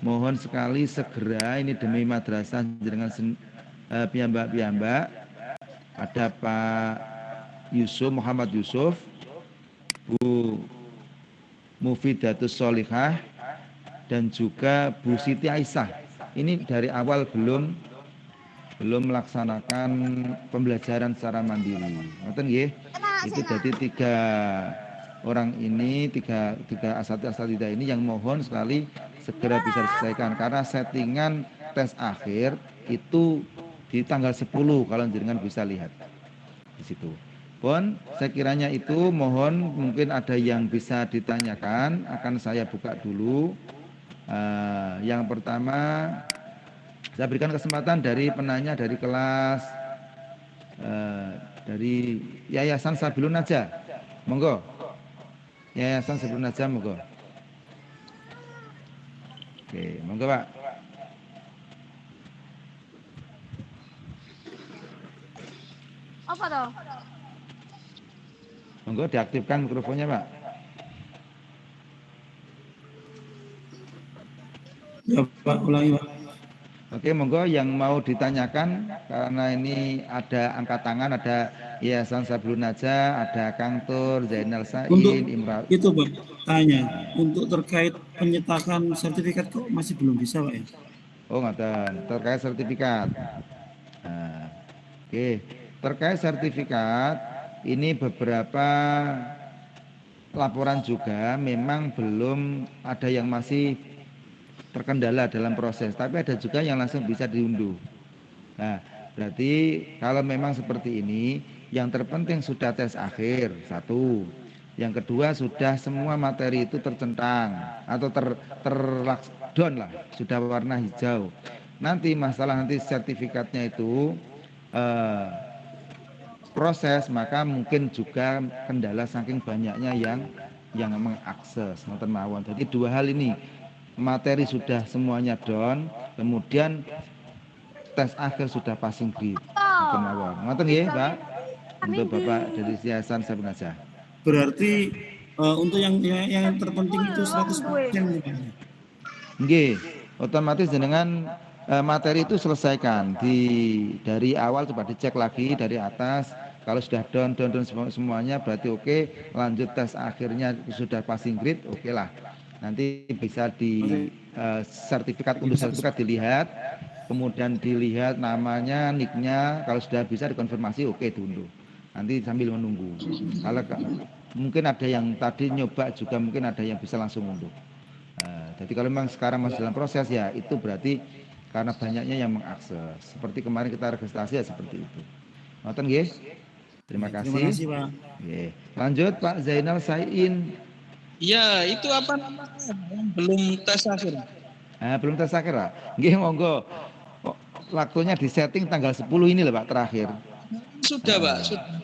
mohon sekali segera ini demi madrasah dengan piyambak-piyambak. Ada Pak Yusuf, Muhammad Yusuf, Bu Mufiddatus Sholihah, dan juga Bu Siti Aisyah. Ini dari awal belum melaksanakan pembelajaran secara mandiri. Ngoten nggih. Itu jadi 3 orang ini, tiga asatidah ini yang mohon sekali segera bisa diselesaikan karena settingan tes akhir itu di tanggal 10 kalau jenengan bisa lihat di situ. Pun sekiranya itu mohon mungkin ada yang bisa ditanyakan, akan saya buka dulu. Yang pertama saya berikan kesempatan dari penanya dari kelas dari Yayasan Sabilun Najah. Monggo. Yayasan Sabilun Najah, monggo. Oke, monggo Pak. Apa toh? Monggo diaktifkan mikrofonnya, Pak. Ya Pak, ulangi Pak. Oke, monggo yang mau ditanyakan karena ini ada angkat tangan, ada Yayasan Sabilun Najah, ada Kang Tur, Zainal Sain, Untuk Imran. itu Pak, tanya untuk terkait penyetakan sertifikat kok masih belum bisa Pak ya? Oh, ngoten, terkait sertifikat. Nah, oke, terkait sertifikat ini beberapa laporan juga memang belum ada yang masih terkendala dalam proses, tapi ada juga yang langsung bisa diunduh. Nah, berarti kalau memang seperti ini, yang terpenting sudah tes akhir, satu. Yang kedua sudah semua materi itu tercentang atau terlockdown lah, sudah warna hijau. Nanti masalah nanti sertifikatnya itu proses, maka mungkin juga kendala saking banyaknya yang mengakses, ngoten mawon. Jadi dua hal ini. Materi sudah semuanya down, kemudian tes akhir sudah passing grade. Ngoten nggih, Pak? Untuk Bapak dari Yayasan Sabilun Najah. Berarti untuk yang terpenting itu 100%. Nggih, otomatis dengan materi itu selesaikan dari awal, coba dicek lagi dari atas. Kalau sudah down semuanya berarti oke, lanjut tes akhirnya sudah passing grade, oke lah. Nanti bisa di sertifikat, unduh sertifikat dilihat, kemudian dilihat namanya, nicknya, kalau sudah bisa dikonfirmasi oke diunduh. Nanti sambil menunggu. Kalau mungkin ada yang tadi nyoba juga mungkin ada yang bisa langsung unduh. Jadi kalau memang sekarang masih dalam proses ya itu berarti karena banyaknya yang mengakses. Seperti kemarin kita registrasi ya seperti itu. Ngoten nggih? Terima kasih. Terima kasih Pak. Oke. Lanjut Pak Zainal Sain. Ya, itu apa namanya? Belum tes akhir. Belum tes akhir, Pak. Nggih, monggo. Waktunya di setting tanggal 10 ini loh, Pak, terakhir. Sudah, Pak. Sudah.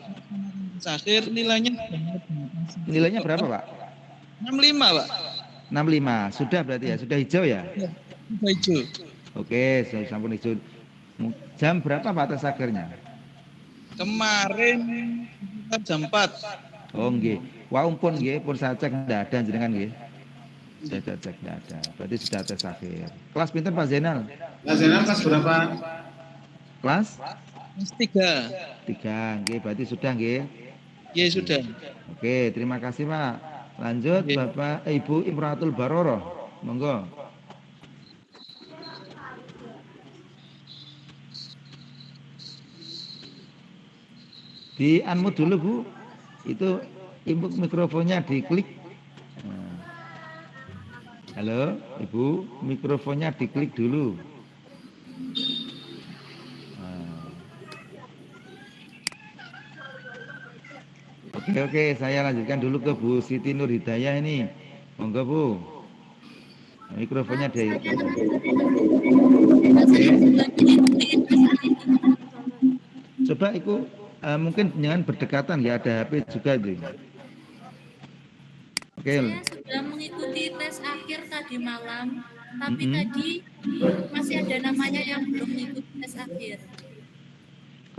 Tes akhir nilainya berapa, Pak? 65, Pak. 65. Sudah berarti ya, sudah hijau ya? Sudah hijau. Oke, sudah sampun hijau. Jam berapa, Pak, tes akhirnya? Kemarin jam 4. Oh, nggih. Wah, pun nggih, pun saya cek enggak ada jenengan nggih. Saya cek enggak ada. Berarti sudah tes akhir. Kelas pinten Pak Zainal? Pak Zainal kelas berapa? Kelas? Kelas 3. 3, nggih, berarti sudah nggih. Iya, sudah. Oke, terima kasih Pak. Lanjut Bapak Ibu Imratul Baroroh. Monggo. Di unmute dulu Bu. Itu Ibu mikrofonnya diklik. Halo, Ibu, mikrofonnya diklik dulu. Oke, saya lanjutkan dulu ke Bu Siti Nur Hidayah ini. Monggo Bu. Mikrofonnya di. Coba ikut mungkin jangan berdekatan ya, ada HP juga itu. Oke. Saya sudah mengikuti tes akhir tadi malam, tapi tadi masih ada namanya yang belum mengikuti tes akhir.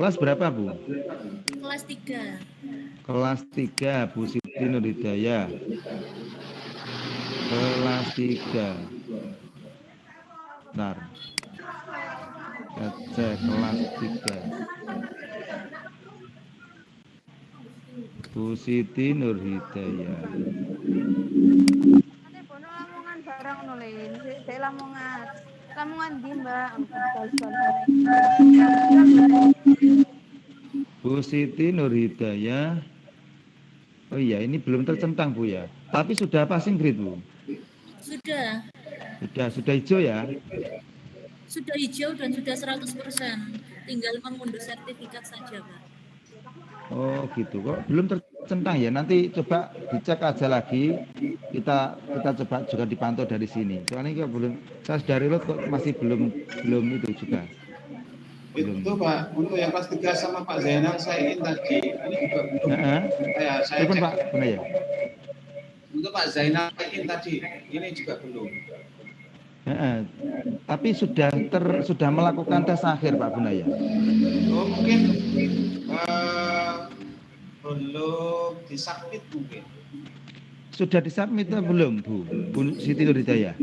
Kelas berapa Bu? Kelas 3. Kelas 3 Bu Siti Nur Hidayah. Kelas 3. Bentar. Cek kelas 3. Bu Siti Nur Hidayah. Lamongan barang nulin, saya Lamongan di Mbak. Bu Siti Nur Hidayah. Oh iya, ini belum tercentang Bu ya. Tapi sudah passing grade Bu. Sudah. Sudah hijau ya. Sudah hijau dan sudah 100%. Tinggal mengunduh sertifikat saja, Pak. Oh gitu, kok belum tercentang ya. Nanti coba dicek aja lagi. Kita coba juga dipantau dari sini. Soalnya kok belum, saya sudah reload kok masih belum itu juga. Itu Pak, untuk yang kelas 3 sama Pak Zainal saya ingin tadi, ini juga belum. Saya cek. Pak, benar ya? Untuk Pak Zainal ingin tadi, ini juga belum. Tapi sudah melakukan tes akhir Pak Bunaya. Oh, mungkin belum disubmit mungkin. Sudah disubmit atau belum Bu Siti Nurhidayah?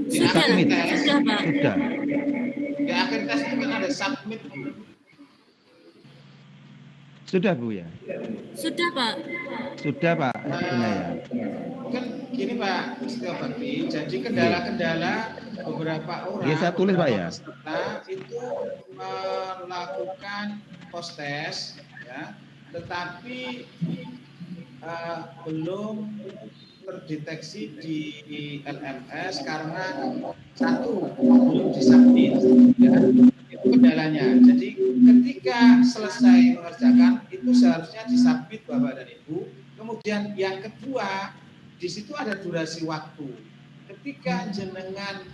Disubmit. Sudah. Di akhir tes itu kan ada submit Bu. Sudah Bu ya? Sudah Pak. Sudah Pak Bunaya. Kan gini Pak Setiabakti, jadi kendala-kendala beberapa orang saya tulis Pak ya. Itu melakukan post test ya, tetapi belum terdeteksi di LMS karena satu belum disubmit ya, itu kendalanya. Jadi ketika selesai mengerjakan itu seharusnya disubmit Bapak dan Ibu. Kemudian yang kedua, di situ ada durasi waktu. Ketika jenengan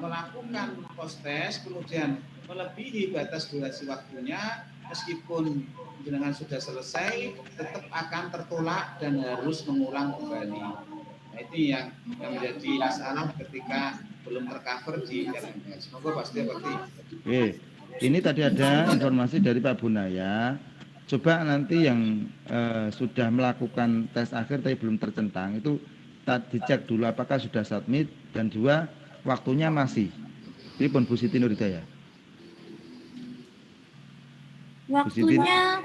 melakukan post test kemudian melebihi batas durasi waktunya, meskipun jenengan sudah selesai tetap akan tertolak dan harus mengulang kembali. Nah, itu yang menjadi masalah ketika belum tercover di LMS. Semoga pasti berarti. Oke, ini tadi ada informasi dari Pak Bunaya. Coba nanti yang sudah melakukan tes akhir tapi belum tercentang itu dicek dulu apakah sudah submit, dan dua waktunya masih. Ini pun Bu Siti Nurhidayah. Waktunya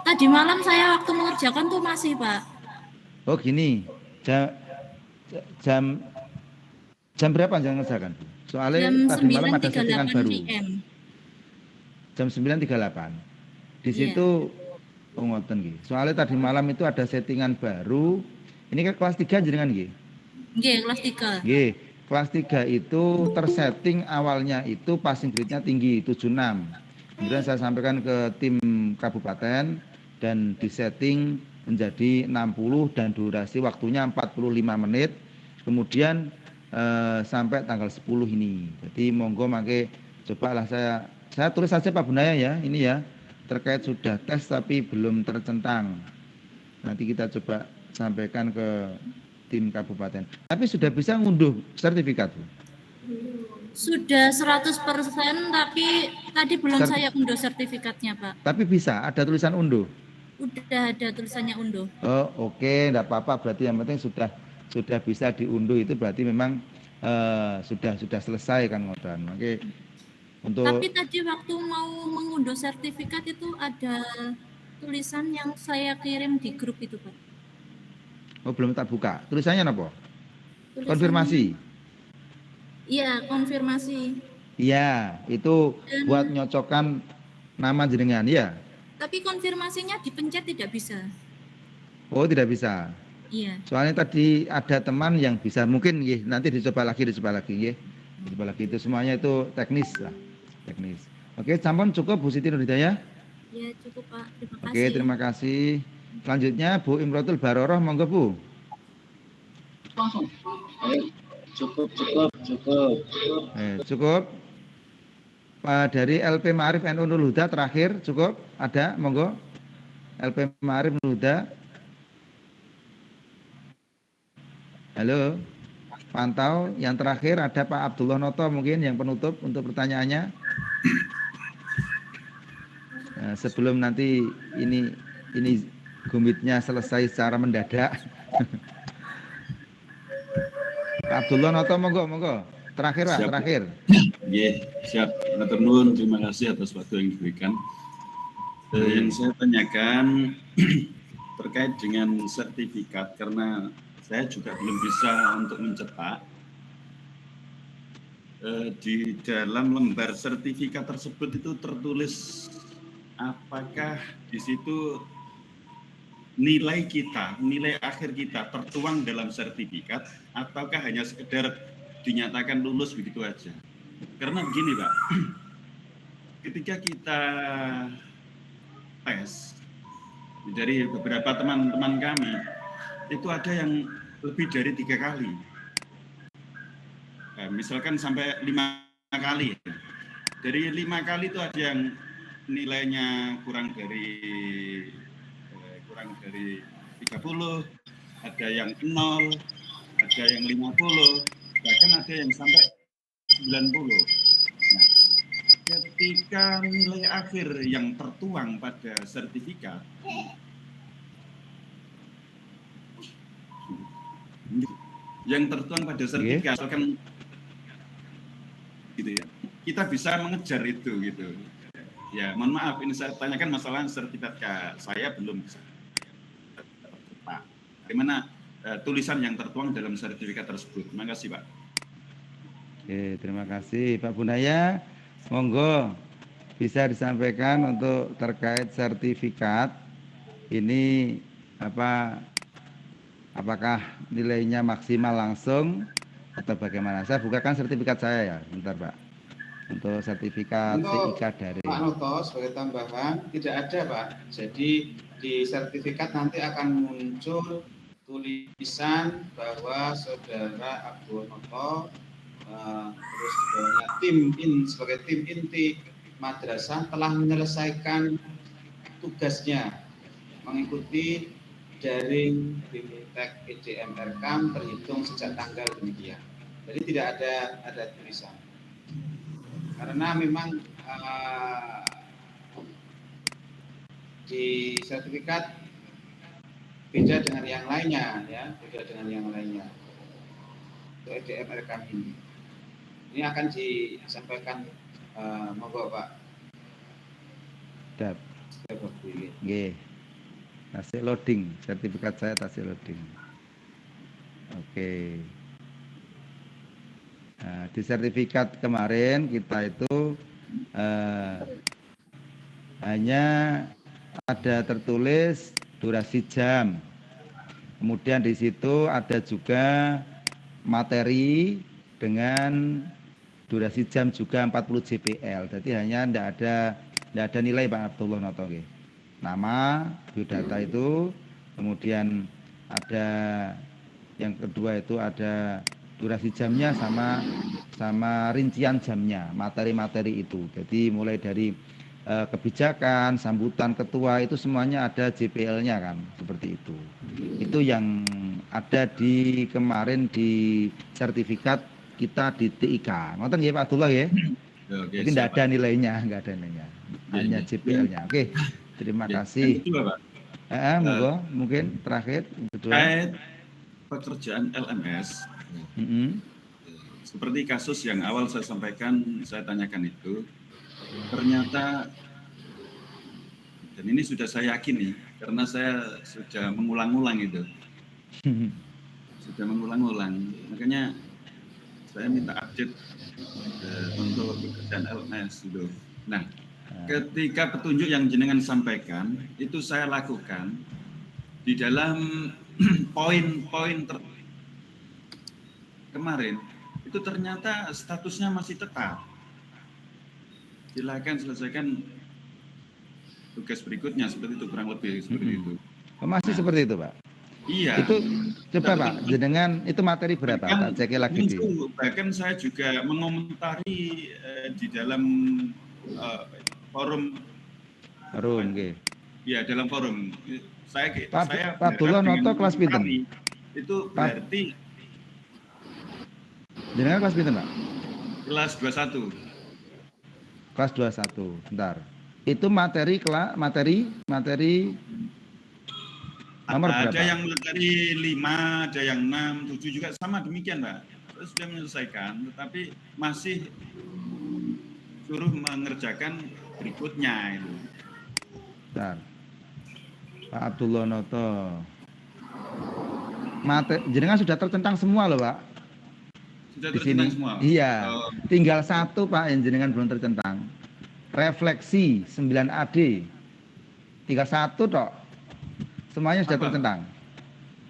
tadi malam saya waktu mengerjakan tuh masih Pak. Oh gini, jam berapa jangan ngerjakan? Soalnya jam tadi malam ada settingan baru. PM. Jam 9.38. Di situ ngoten nggih. Soalnya tadi malam itu ada settingan baru. Ini kan kelas 3 jenengan nggih? Nggih, kelas 3. Nggih, kelas 3 itu tersetting awalnya itu passing grade-nya tinggi 76. Kemudian saya sampaikan ke tim kabupaten dan disetting menjadi 60 dan durasi waktunya 45 menit. Kemudian sampai tanggal 10 ini. Jadi monggo mangke cobalah saya tulis saja Pak Bunaya ya, ini ya. Terkait sudah tes tapi belum tercentang. Nanti kita coba sampaikan ke tim kabupaten. Tapi sudah bisa ngunduh sertifikat, Bu? Sudah 100%, tapi tadi belum saya unduh sertifikatnya, Pak. Tapi bisa, ada tulisan unduh? Udah ada tulisannya unduh. Oh, oke, enggak apa-apa. Berarti yang penting sudah bisa diunduh, itu berarti memang sudah selesai kan ngodan. Oke. Tapi tadi waktu mau mengunduh sertifikat itu ada tulisan yang saya kirim di grup itu, Pak. Oh, belum tak buka. Tulisannya apa? Konfirmasi. Iya, konfirmasi. Iya, itu buat nyocokkan nama jenengan, ya. Tapi konfirmasinya dipencet tidak bisa. Oh, tidak bisa. Iya. Soalnya tadi ada teman yang bisa, mungkin nanti dicoba lagi, Dicoba lagi itu semuanya itu teknis lah. Teknis. Oke, sampun cukup Bu Siti Nurhidayah? Ya, cukup Pak. Terima kasih. Oke, terima kasih. Selanjutnya Bu Imrotul Baroroh, monggo Bu. Langsung. Cukup. Cukup. Dari LP Ma'arif NU Nurul Huda terakhir cukup? Ada, monggo. LP Ma'arif Nurul Huda. Halo. Pantau, yang terakhir ada Pak Abdullah Noto mungkin yang penutup untuk pertanyaannya. Nah, sebelum nanti ini gumitnya selesai secara mendadak. Pak Abdullah Noto, monggo. Terakhir Pak, terakhir. Siap. Matur nuwun, terima kasih atas waktu yang diberikan. Yang saya tanyakan terkait dengan sertifikat, karena saya juga belum bisa untuk mencetak. Di dalam lembar sertifikat tersebut itu tertulis apakah di situ nilai akhir kita tertuang dalam sertifikat ataukah hanya sekedar dinyatakan lulus begitu aja. Karena begini Pak, ketika kita tes dari beberapa teman-teman kami itu ada yang lebih dari 3 kali. Nah, misalkan sampai 5 kali. Dari 5 kali itu ada yang nilainya kurang dari 30, ada yang 0, ada yang 50, bahkan ada yang sampai 90. Nah, ketika nilai akhir yang tertuang pada sertifikat kan gitu ya, kita bisa mengejar itu gitu. Ya, mohon maaf ini saya tanyakan masalah sertifikat saya belum bisa. Pak, bagaimana tulisan yang tertuang dalam sertifikat tersebut? Terima kasih, Pak. Oke, terima kasih Pak Bunaya. Monggo bisa disampaikan untuk terkait sertifikat ini apakah nilainya maksimal langsung atau bagaimana? Saya bukakan sertifikat saya ya, bentar Pak. Untuk sertifikat TIK dari Pak Noto sebagai tambahan tidak ada Pak. Jadi di sertifikat nanti akan muncul tulisan bahwa saudara Abdul Noto terus sebagai tim inti madrasah telah menyelesaikan tugasnya mengikuti daring BIMTEK EDM Erkam terhitung sejak tanggal demikian. Jadi tidak ada tulisan. Karena memang di sertifikat beda dengan yang lainnya ya, beda dengan yang lainnya. Untuk EDM Erkam ini akan disampaikan monggo Pak. Dap. Nggih. Tasik loading, sertifikat saya tasik loading. Oke. Nah, di sertifikat kemarin kita itu hanya ada tertulis durasi jam. Kemudian di situ ada juga materi dengan durasi jam juga 40 JPL. Jadi hanya tidak ada nilai Pak Abdullah Noto. Nama, biodata itu, kemudian ada yang kedua itu ada durasi jamnya sama rincian jamnya, materi-materi itu. Jadi mulai dari kebijakan, sambutan ketua itu semuanya ada JPL-nya kan, seperti itu. Itu yang ada di kemarin di sertifikat kita di TIK. Ngoten nggih Pak Abdullah ya? Oke, jadi tidak ada nilainya, hanya JPL-nya. Oke, terima kasih. Monggo, mungkin terakhir terkait pekerjaan LMS. Seperti kasus yang awal saya sampaikan, saya tanyakan itu, ternyata, dan ini sudah saya yakini, karena saya sudah mengulang-ulang itu, makanya saya minta update untuk pekerjaan LMS itu. Nah, ketika petunjuk yang jenengan sampaikan itu saya lakukan di dalam poin-poin kemarin itu ternyata statusnya masih tetap. Silakan selesaikan tugas berikutnya, seperti itu, kurang lebih seperti itu. Masih seperti itu Pak? Iya. Itu coba Pak, jenengan itu materi berapa? Tak cek lagi. Bahkan saya juga mengomentari di dalam forum. Oke. Ya, dalam forum. Saya Pak Abdullah Noto kelas pinten? Itu berarti jenengan kelas pinten Pak? Kelas 21. Kelas 21. Bentar. Itu materi nomor berapa? Ada yang dari 5, ada yang 6, 7 juga sama demikian, Pak. Terus sudah menyelesaikan, tetapi masih suruh mengerjakan berikutnya itu. Bentar. Pak Abdullah Noto. Jenengan sudah tercentang semua loh, Pak. Sudah tercentang semua? Iya. Tinggal satu, Pak, yang jenengan belum tercentang. Refleksi 9AD. Tinggal satu, Tok. Semuanya sudah tercentang.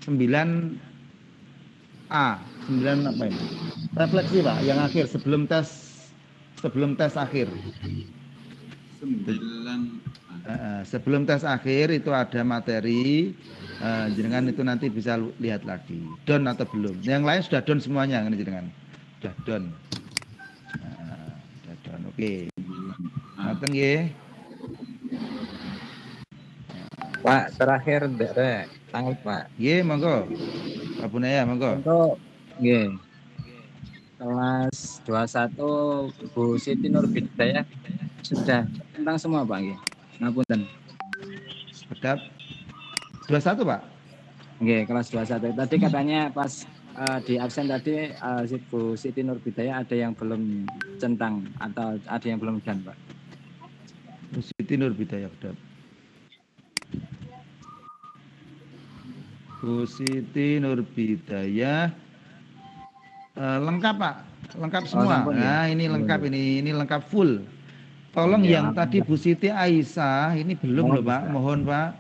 9A. 9 apa ini? Refleksi, Pak, yang akhir sebelum tes akhir. 9. Sebelum tes akhir itu ada materi, jenengan itu nanti bisa lihat lagi don atau belum. Yang lain sudah don semuanya, ini jenengan sudah don. Sudah don. Oke. Ngoten nggih. Pak, terakhir ndek tanggal Pak. Nggih, monggo. Pak Bunaya, monggo. Untuk nggih. kelas 21 Bu Siti Nurbidayah sudah tentang semua Pak nggih. Ngapunten. Sedap. 21 Pak? Nggih, kelas 21. Tadi katanya pas di absen tadi Bu Siti Nurbidayah ada yang belum centang atau ada yang belum dan Pak. Bu Siti Nurbidayah sedap. Bu Siti Nurbidayah lengkap Pak, lengkap semua. Nah ini lengkap, ini lengkap full. Tolong yang tadi Bu Siti Aisyah ini belum loh Pak, mohon Pak.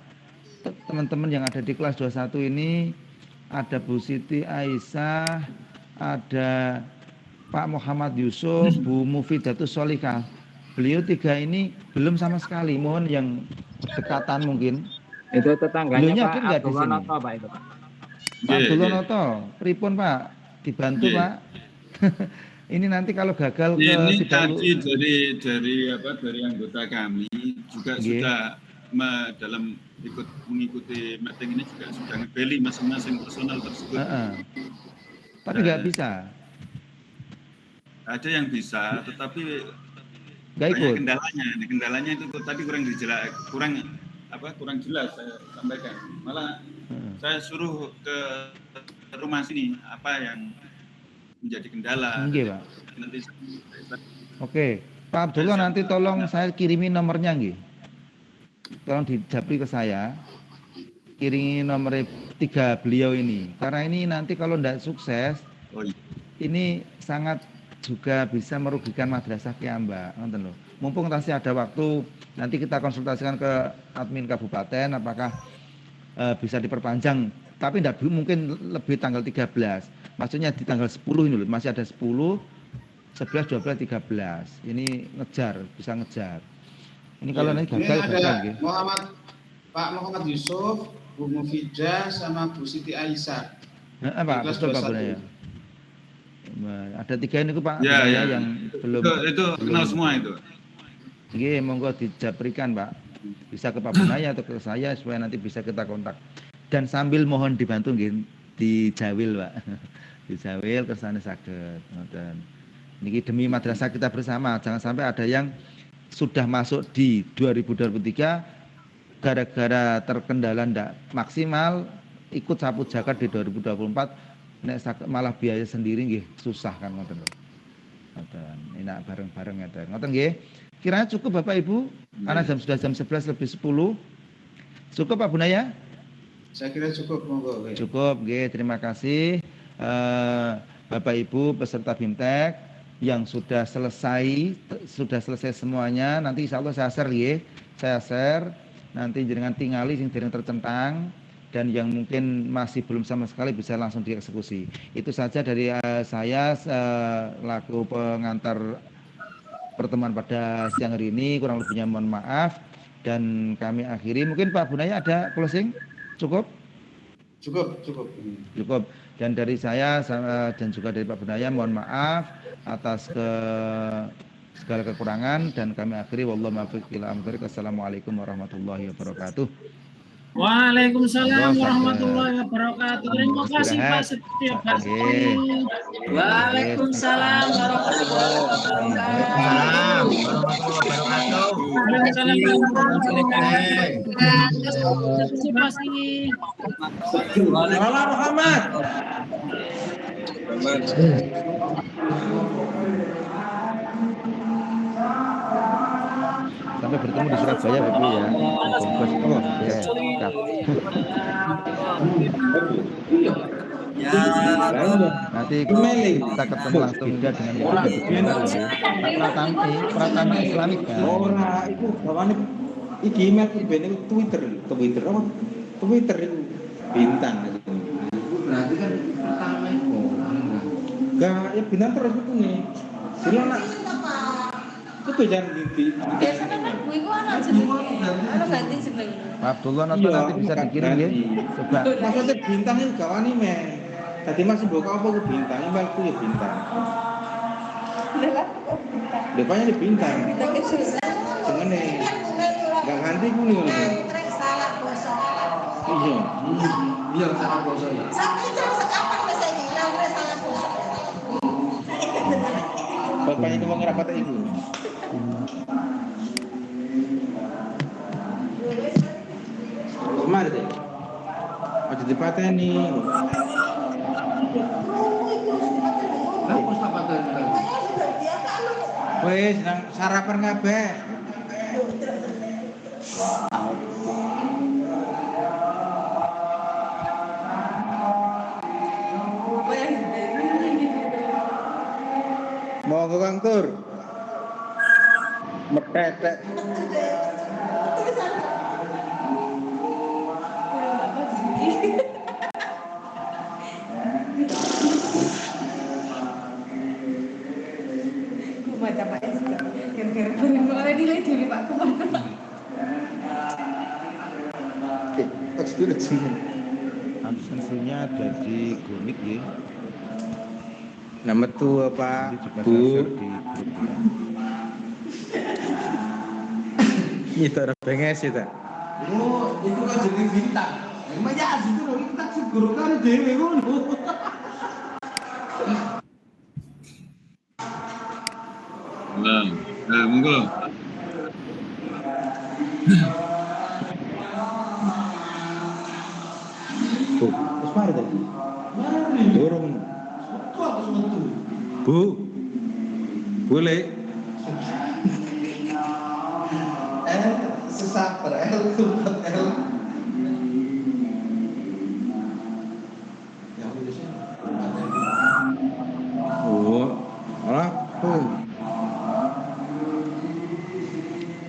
Teman-teman yang ada di kelas 21 ini ada Bu Siti Aisyah, ada Pak Muhammad Yusuf, Bu Mufidatus Solikah. Beliau tiga ini belum sama sekali, mohon yang berdekatan mungkin. Itu tetangganya Pak Abdul Wonoto Pak itu Pak. Pak Abdul Wonoto, pripun Pak? Dibantu Pak. Ini nanti kalau gagal ini ke tadi dari anggota kami juga sudah dalam mengikuti meeting ini juga sudah ngebeli masing-masing personal tersebut. Tapi nggak bisa. Ada yang bisa, tetapi nggak ikut. Kendalanya itu tadi kurang jelas saya sampaikan. Malah saya suruh ke rumah sini apa yang menjadi kendala. Nggih, Pak. Oke, Pak Abdullah nanti tolong saya kirimi nomornya nggih. Tolong dijapri ke saya. Kirimi nomor 3 beliau ini. Karena ini nanti kalau tidak sukses, ini sangat juga bisa merugikan madrasah Kiambak, nonton loh. Mumpung masih ada waktu, nanti kita konsultasikan ke admin kabupaten apakah bisa diperpanjang, tapi tidak mungkin lebih tanggal 13. Maksudnya di tanggal 10 ini loh, masih ada 10, 11, 12, 13. Ini ngejar, bisa ngejar. Ini kalau nanti gagal ada Pak Muhammad Yusuf, Bu Mufidah sama Bu Siti Aisyah. Pak, betul Pak Bunaya. Ada 3 ini Pak yang belum itu kenal semua itu. Nggih, monggo dijaprikan Pak. Bisa ke Pak Bunaya atau ke saya supaya nanti bisa kita kontak. Dan sambil mohon dibantu nggih dijawil Pak. Dijawil kersane saged ngoten. Niki demi madrasah kita bersama, jangan sampai ada yang sudah masuk di 2023 gara-gara terkendala ndak maksimal ikut sapu jagat di 2024 nek malah biaya sendiri nggih susah kan ngoten lho. Ngoten. Enak bareng-bareng ngoten. Ngoten nggih. Kiranya cukup Bapak Ibu? Karena sudah jam 11 lebih 10. Cukup Pak Bunaya? Saya kira cukup, monggo. Cukup, nggih. Terima kasih Bapak Ibu peserta BIMTEK yang sudah selesai semuanya. Nanti insya Allah saya share nggih. Saya share nanti jenengan tingali sing dereng tercentang. Dan yang mungkin masih belum sama sekali bisa langsung dieksekusi. Itu saja dari saya selaku pengantar pertemuan pada siang hari ini. Kurang lebihnya mohon maaf. Dan kami akhiri. Mungkin Pak Bunaya ada closing? Cukup? Cukup. Dan dari saya dan juga dari Pak Bunaya mohon maaf atas segala kekurangan. Dan kami akhiri. Wallahu muwaffiq ila aqwamit thoriq. Assalamualaikum warahmatullahi wabarakatuh. Waalaikumsalam warahmatullahi wabarakatuh. Terima kasih Pak Setia Bakti. Waalaikumsalam warahmatullahi wabarakatuh. Muhammad. Sampai bertemu di Surabaya Bapak ya. Nanti kita ketemu langsung juga dengan Pratama Islamik kan. Ora iku gawane iki email bene Twitter apa? Twitter bintang. Berarti kan pertama itu. Enggak, ya bintang terus itu nih. Sila nak itu jangan di biasanya kan gue anak jenenge ana ganti jeneng Pak Abdullah nanti bisa dikirim ya coba maksudnya bintang itu gawani meh tadi masih buka apa ke bintang emailku ya bintang depannya di bintang jenenge enggak ganti ku nih salah basa iya salah basa ya sampai terus kapan bisa dibilang salah basa Banyak ngomong rapat ibu. Kemana deh? Aja dipateni. Wes nang sarapan kabeh. Monggo Kang Tur. Metetek. Baca Pak S. Kira-kira boleh nilai dulu Pak kemana? Absensinya ada di Gunik ya. Nama tua Pak Bu. Di grup ya. Ini taruh benges ya tak? Oh, itu kan jadi bintang. Emang ya situ loh kita seguro kan dewe ngono. Nah, monggo. Bu, terus mari tadi. Dorong. Bu. Boleh. Sesaper L kurang L. Ya udah sih. Oh, alah.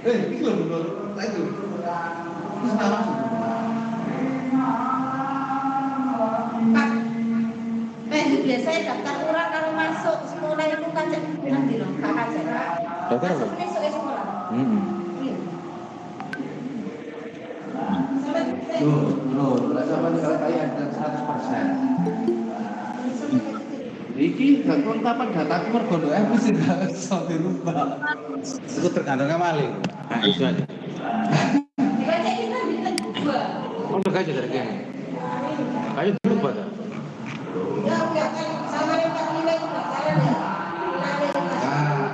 Ini loh lagi. Sekarang. Pak, biasanya daftar kurang kalau masuk sekolah itu kan nanti loh kakak aja. Daftar apa? Masuk sekolah. Sama kalau kayak ada 100%. Iki gak kelengkapan dataku mergo ndek sing gak iso dirubah. Itu tergantung maling. Nah, itu aja. Dibaca kita bisa juga. Oh, udah aja dari kene. Ayo dulu pada. Ya, sama yang 4 nilai juga kalian ya. Nah,